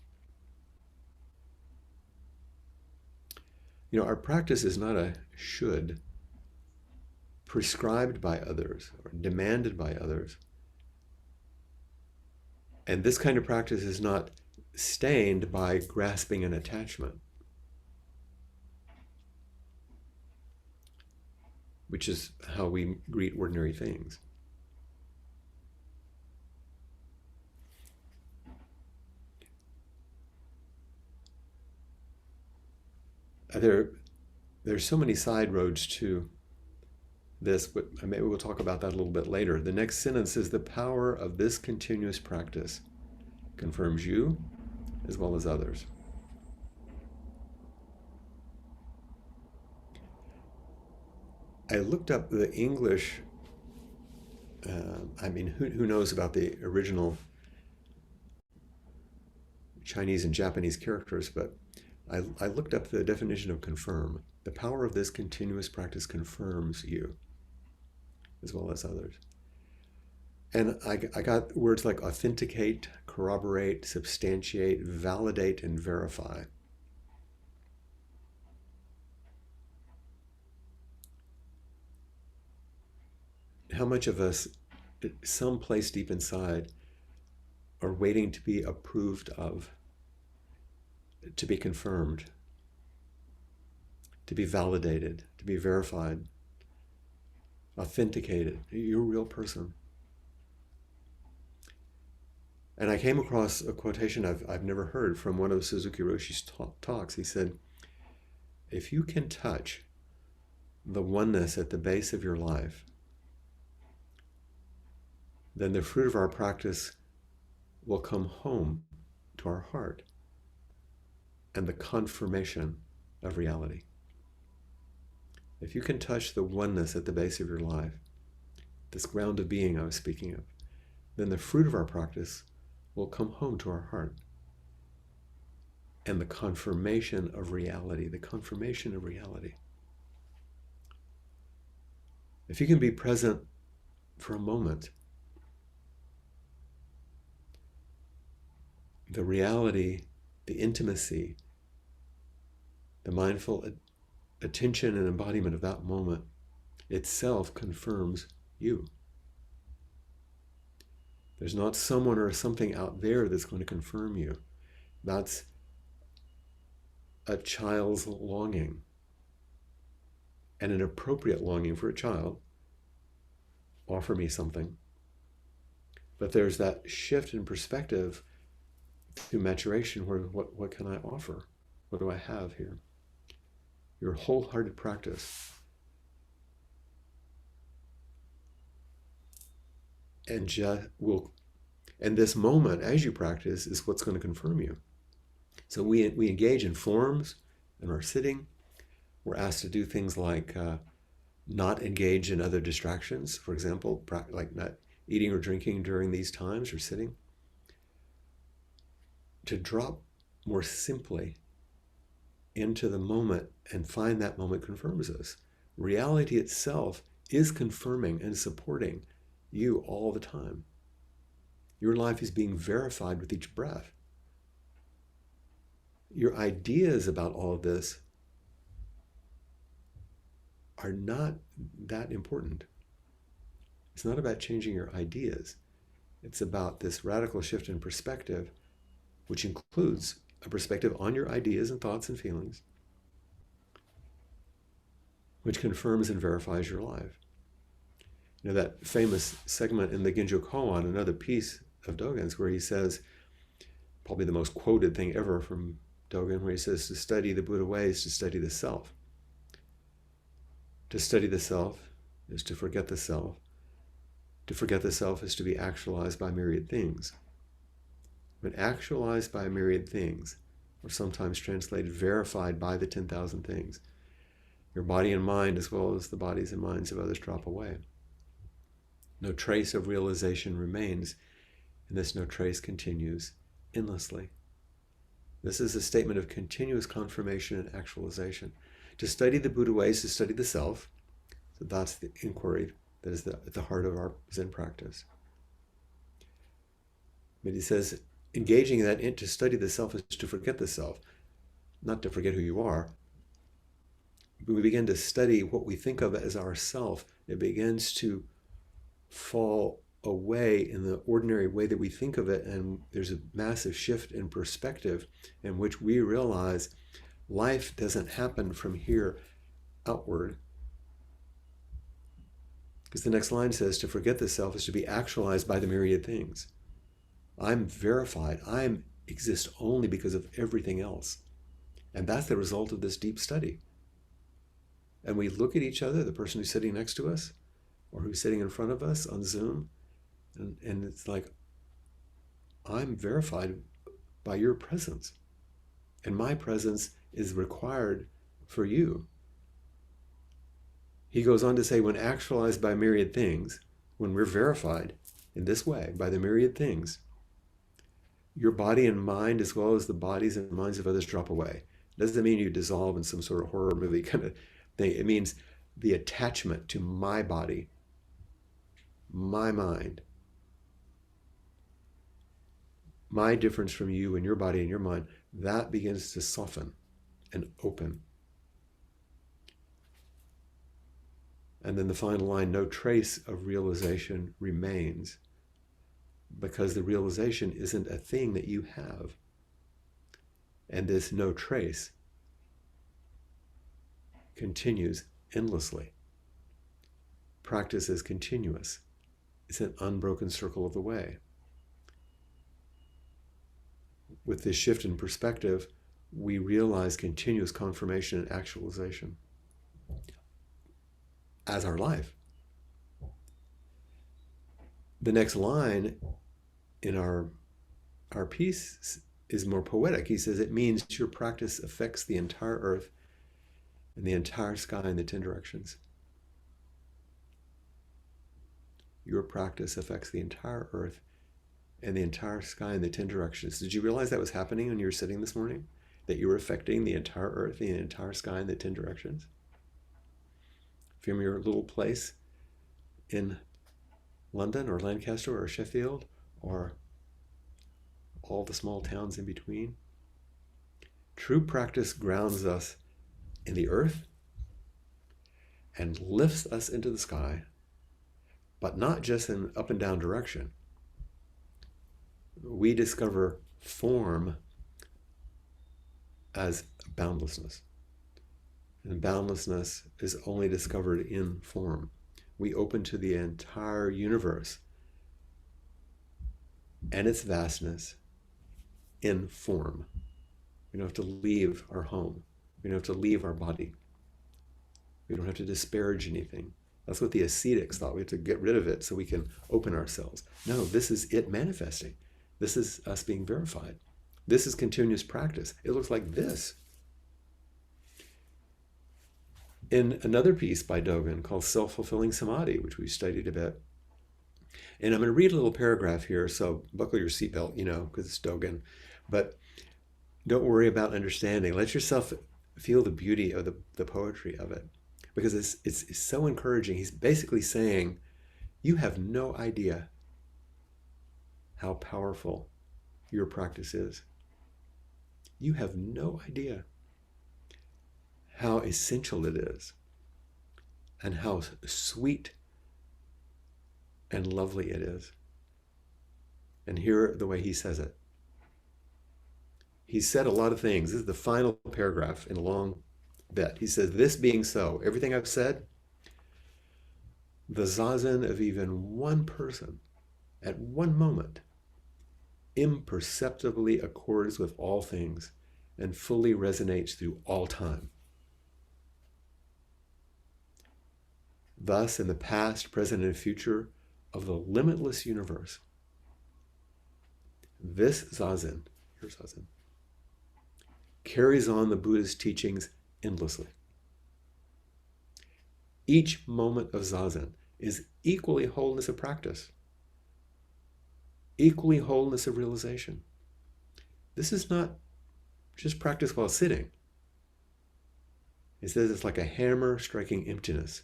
You know, our practice is not a should, prescribed by others or demanded by others. And this kind of practice is not stained by grasping an attachment, which is how we greet ordinary things. There's so many side roads to this, but maybe we'll talk about that a little bit later. The next sentence is the power of this continuous practice confirms you as well as others. I looked up the English, who knows about the original Chinese and Japanese characters, but I looked up the definition of confirm. The power of this continuous practice confirms you as well as others. And I got words like authenticate, corroborate, substantiate, validate, and verify. How much of us, someplace deep inside, are waiting to be approved of, to be confirmed, to be validated, to be verified, authenticated? You're a real person. And I came across a quotation I've never heard from one of Suzuki Roshi's talks. He said, if you can touch the oneness at the base of your life, then the fruit of our practice will come home to our heart and the confirmation of reality. If you can touch the oneness at the base of your life, this ground of being I was speaking of, then the fruit of our practice will come home to our heart. And the confirmation of reality, the confirmation of reality. If you can be present for a moment, the reality, the intimacy, the mindful attention and embodiment of that moment itself confirms you. There's not someone or something out there that's going to confirm you. That's a child's longing, and an appropriate longing for a child. Offer me something. But there's that shift in perspective through maturation where what can I offer? What do I have here? Your wholehearted practice. And this moment as you practice is what's going to confirm you. So we engage in forms in our sitting. We're asked to do things like not engage in other distractions, for example, like not eating or drinking during these times or sitting. To drop more simply into the moment and find that moment confirms us. Reality itself is confirming and supporting you all the time. Your life is being verified with each breath. Your ideas about all of this are not that important. It's not about changing your ideas. It's about this radical shift in perspective, which includes a perspective on your ideas and thoughts and feelings, which confirms and verifies your life. You know, that famous segment in the Ginjo Koan, another piece of Dogen's, where he says, probably the most quoted thing ever from Dogen, where he says, to study the Buddha way is to study the self. To study the self is to forget the self. To forget the self is to be actualized by myriad things. When actualized by myriad things, or sometimes translated verified by the 10,000 things, your body and mind, as well as the bodies and minds of others, drop away. No trace of realization remains, and this no trace continues endlessly. This is a statement of continuous confirmation and actualization. To study the Buddha way is to study the self. So that's the inquiry that is at the heart of our Zen practice. But he says, engaging in that to study the self is to forget the self, not to forget who you are. When we begin to study what we think of as our self, it begins to fall away in the ordinary way that we think of it, and there's a massive shift in perspective in which we realize life doesn't happen from here outward. Because the next line says, to forget the self is to be actualized by the myriad things. I'm verified. I exist only because of everything else. And that's the result of this deep study. And we look at each other, the person who's sitting next to us, or who's sitting in front of us on Zoom, and it's like, I'm verified by your presence. And my presence is required for you. He goes on to say, when actualized by myriad things, when we're verified in this way by the myriad things, your body and mind, as well as the bodies and minds of others, drop away. It doesn't mean you dissolve in some sort of horror movie kind of thing. It means the attachment to my body, my mind, my difference from you and your body and your mind, that begins to soften and open. And then the final line, no trace of realization remains, because the realization isn't a thing that you have. And this no trace continues endlessly. Practice is continuous. It's an unbroken circle of the way. With this shift in perspective, we realize continuous confirmation and actualization as our life. The next line in our piece is more poetic. He says, it means your practice affects the entire earth and the entire sky in the 10 directions. Your practice affects the entire earth and the entire sky in the 10 directions. Did you realize that was happening when you were sitting this morning? That you were affecting the entire earth and the entire sky in the 10 directions? From your little place in London or Lancaster or Sheffield or all the small towns in between. True practice grounds us in the earth and lifts us into the sky, but not just in up and down direction. We discover form as boundlessness. And boundlessness is only discovered in form. We open to the entire universe and its vastness in form. We don't have to leave our home. We don't have to leave our body. We don't have to disparage anything. That's what the ascetics thought. We have to get rid of it so we can open ourselves. No, this is it manifesting. This is us being verified. This is continuous practice. It looks like this. In another piece by Dogen called Self-Fulfilling Samadhi, which we studied a bit. And I'm going to read a little paragraph here, so buckle your seatbelt, because it's Dogen. But don't worry about understanding. Let yourself feel the beauty of the poetry of it, because it's so encouraging. He's basically saying, you have no idea how powerful your practice is. You have no idea how essential it is and how sweet and lovely it is. And hear the way he says it. He said a lot of things. This is the final paragraph in a long bit. He says, this being so, everything I've said, the zazen of even one person at one moment imperceptibly accords with all things and fully resonates through all time. Thus, in the past, present, and future of the limitless universe, this zazen, your zazen, carries on the Buddha's teachings endlessly. Each moment of zazen is equally wholeness of practice, equally wholeness of realization. This is not just practice while sitting. It says it's like a hammer striking emptiness.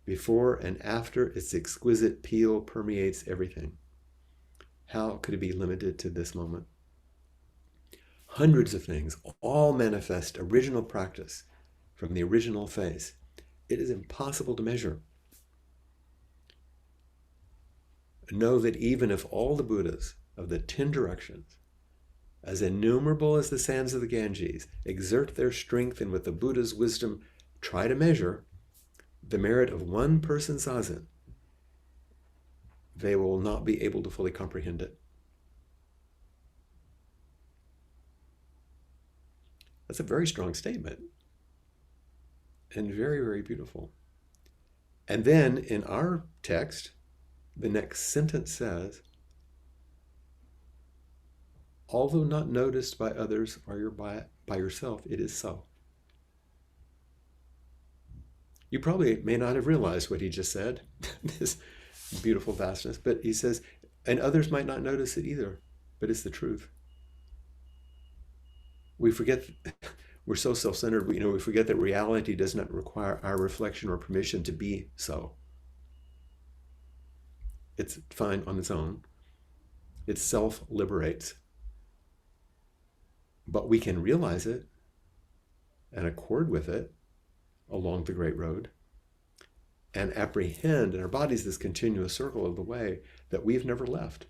Before and after, its exquisite peal permeates everything. How could it be limited to this moment? Hundreds of things, all manifest original practice from the original face. It is impossible to measure. Know that even if all the Buddhas of the 10 directions, as innumerable as the sands of the Ganges, exert their strength and with the Buddha's wisdom try to measure the merit of one person's zazen, they will not be able to fully comprehend it. That's a very strong statement and very, very beautiful. And then in our text, the next sentence says, although not noticed by others or by yourself, it is so. You probably may not have realized what he just said, this beautiful vastness, but he says, and others might not notice it either, but it's the truth. We forget, we're so self-centered, we forget that reality does not require our reflection or permission to be so. It's fine on its own. It self-liberates. But we can realize it and accord with it along the great road and apprehend in our bodies this continuous circle of the way that we've never left.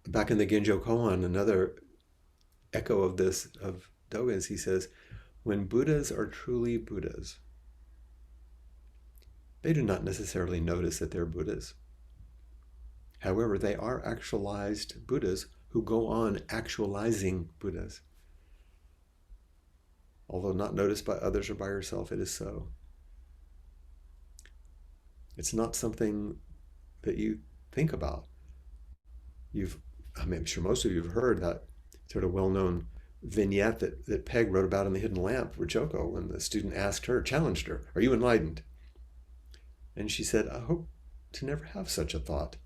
Back in the Genjo Koan, another echo of this, of Dogen's, he says, when Buddhas are truly Buddhas, they do not necessarily notice that they're Buddhas. However, they are actualized Buddhas who go on actualizing Buddhas. Although not noticed by others or by yourself, it is so. It's not something that you think about. I'm sure most of you have heard that sort of well-known vignette that Peg wrote about in The Hidden Lamp for Choco when the student asked her, challenged her, are you enlightened? And she said, I hope to never have such a thought.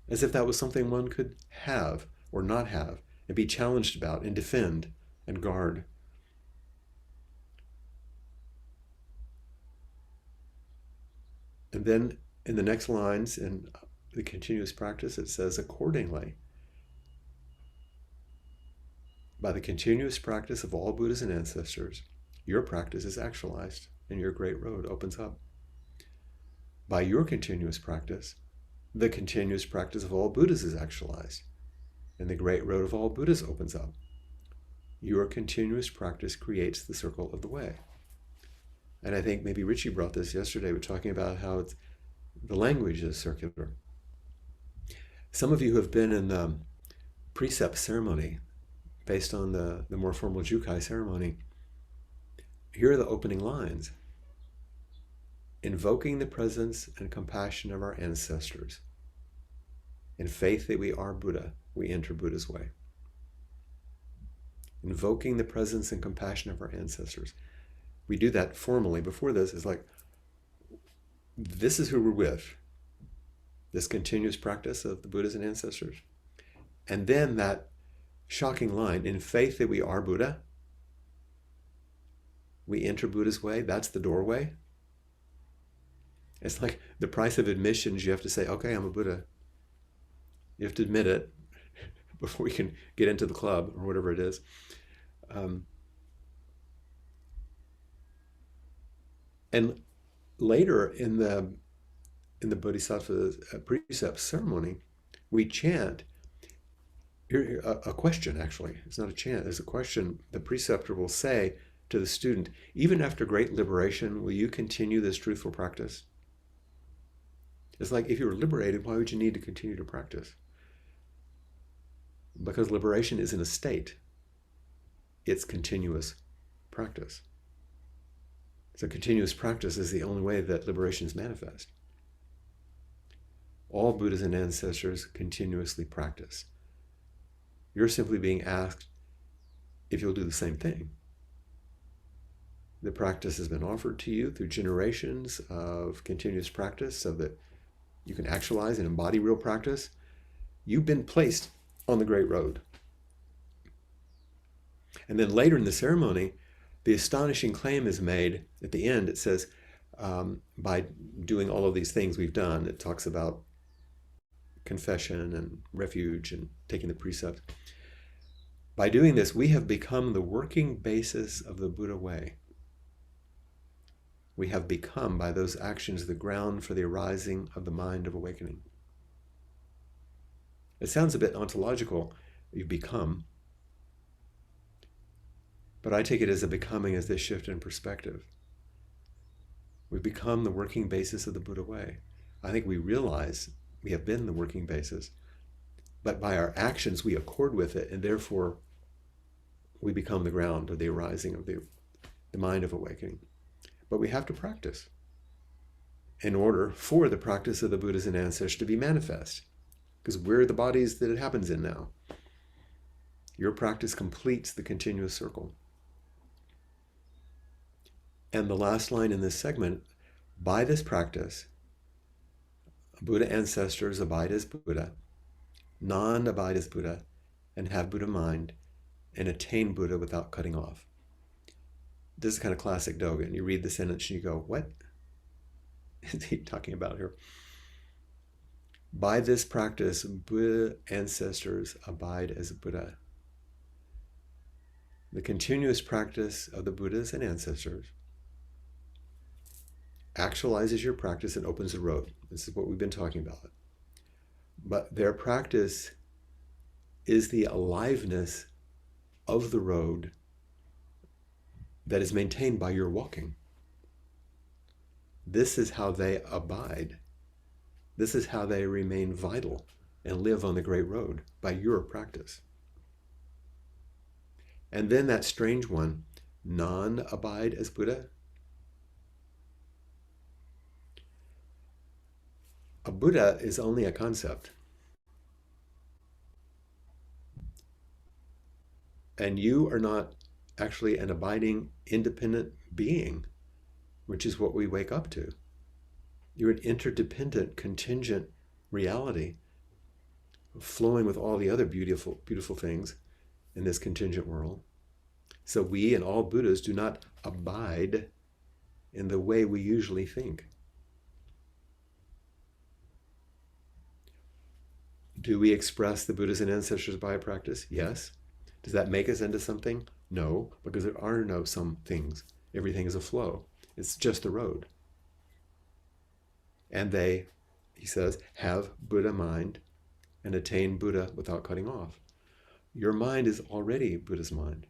As if that was something one could have or not have and be challenged about and defend and guard. And then in the next lines in the continuous practice, it says, accordingly, by the continuous practice of all Buddhas and ancestors, your practice is actualized and your great road opens up. By your continuous practice, the continuous practice of all Buddhas is actualized and the great road of all Buddhas opens up. Your continuous practice creates the circle of the way. And I think maybe Richie brought this yesterday. We're talking about how the language is circular. Some of you who have been in the precept ceremony, based on the more formal Jukai ceremony, here are the opening lines. Invoking the presence and compassion of our ancestors. In faith that we are Buddha, we enter Buddha's way. Invoking the presence and compassion of our ancestors. We do that formally. Before this, it's like, this is who we're with. This continuous practice of the Buddhas and ancestors. And then that shocking line, in faith that we are Buddha, we enter Buddha's way, that's the doorway. It's like the price of admission is you have to say, okay, I'm a Buddha. You have to admit it before you can get into the club or whatever it is. And later in the Bodhisattva precept ceremony, we chant. Here, a question, actually. It's not a chant. It's a question. The preceptor will say to the student, even after great liberation, will you continue this truthful practice? It's like, if you were liberated, why would you need to continue to practice? Because liberation isn't a state. It's continuous practice. So continuous practice is the only way that liberation is manifest. All Buddhas and ancestors continuously practice. You're simply being asked if you'll do the same thing. The practice has been offered to you through generations of continuous practice so that you can actualize and embody real practice. You've been placed on the Great Road. And then later in the ceremony, the astonishing claim is made at the end. It says, by doing all of these things we've done, it talks about confession and refuge and taking the precepts. By doing this, we have become the working basis of the Buddha way. We have become, by those actions, the ground for the arising of the mind of awakening. It sounds a bit ontological, you've become, but I take it as a becoming as this shift in perspective. We've become the working basis of the Buddha way. I think we realize we have been the working basis, but by our actions we accord with it, and therefore we become the ground of the arising of the mind of awakening. But we have to practice in order for the practice of the Buddhas and ancestors to be manifest, because we're the bodies that it happens in now. Your practice completes the continuous circle. And the last line in this segment, by this practice, Buddha ancestors abide as Buddha, none abide as Buddha, and have Buddha mind, and attain Buddha without cutting off. This is kind of classic Dogen. You read the sentence and you go, what is he talking about here? By this practice, Buddha ancestors abide as Buddha. The continuous practice of the Buddhas and ancestors actualizes your practice and opens the road. This is what we've been talking about. But their practice is the aliveness of the road that is maintained by your walking. This is how they abide. This is how they remain vital and live on the Great Road, by your practice. And then that strange one, none abide as Buddha. A Buddha is only a concept. And you are not actually an abiding, independent being, which is what we wake up to. You're an interdependent, contingent reality flowing with all the other beautiful, beautiful things in this contingent world. So we and all Buddhas do not abide in the way we usually think. Do we express the Buddhas and ancestors by practice? Yes. Does that make us into something? No, because there are no some things. Everything is a flow. It's just the road. And they, he says, have Buddha mind and attain Buddha without cutting off. Your mind is already Buddha's mind.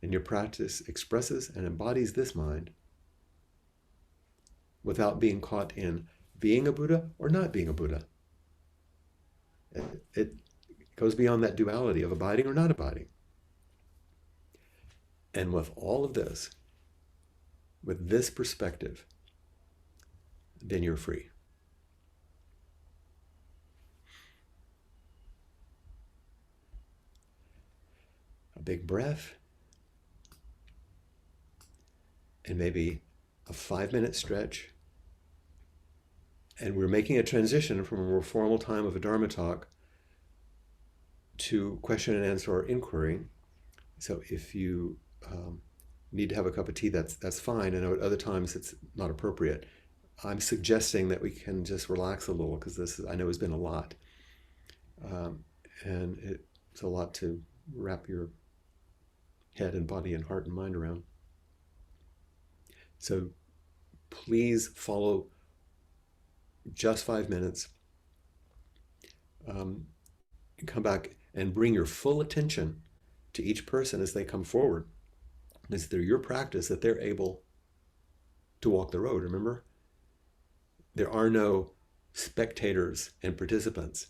And your practice expresses and embodies this mind without being caught in being a Buddha or not being a Buddha. It goes beyond that duality of abiding or not abiding. And with all of this, with this perspective, then you're free. A big breath, and maybe a 5-minute stretch. And we're making a transition from a more formal time of a Dharma talk to question and answer or inquiry. So if you need to have a cup of tea, that's fine. I know at other times it's not appropriate. I'm suggesting that we can just relax a little, because this, I know, has been a lot. And it's a lot to wrap your head and body and heart and mind around. So please follow just 5 minutes. Come back and bring your full attention to each person as they come forward. It's through your practice that they're able to walk the road. Remember, there are no spectators and participants.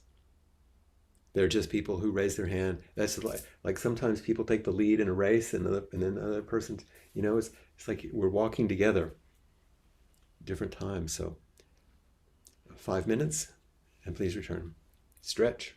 They're just people who raise their hand. That's like sometimes people take the lead in a race, and then another person, it's like we're walking together, different times. So 5 minutes, and please return. Stretch.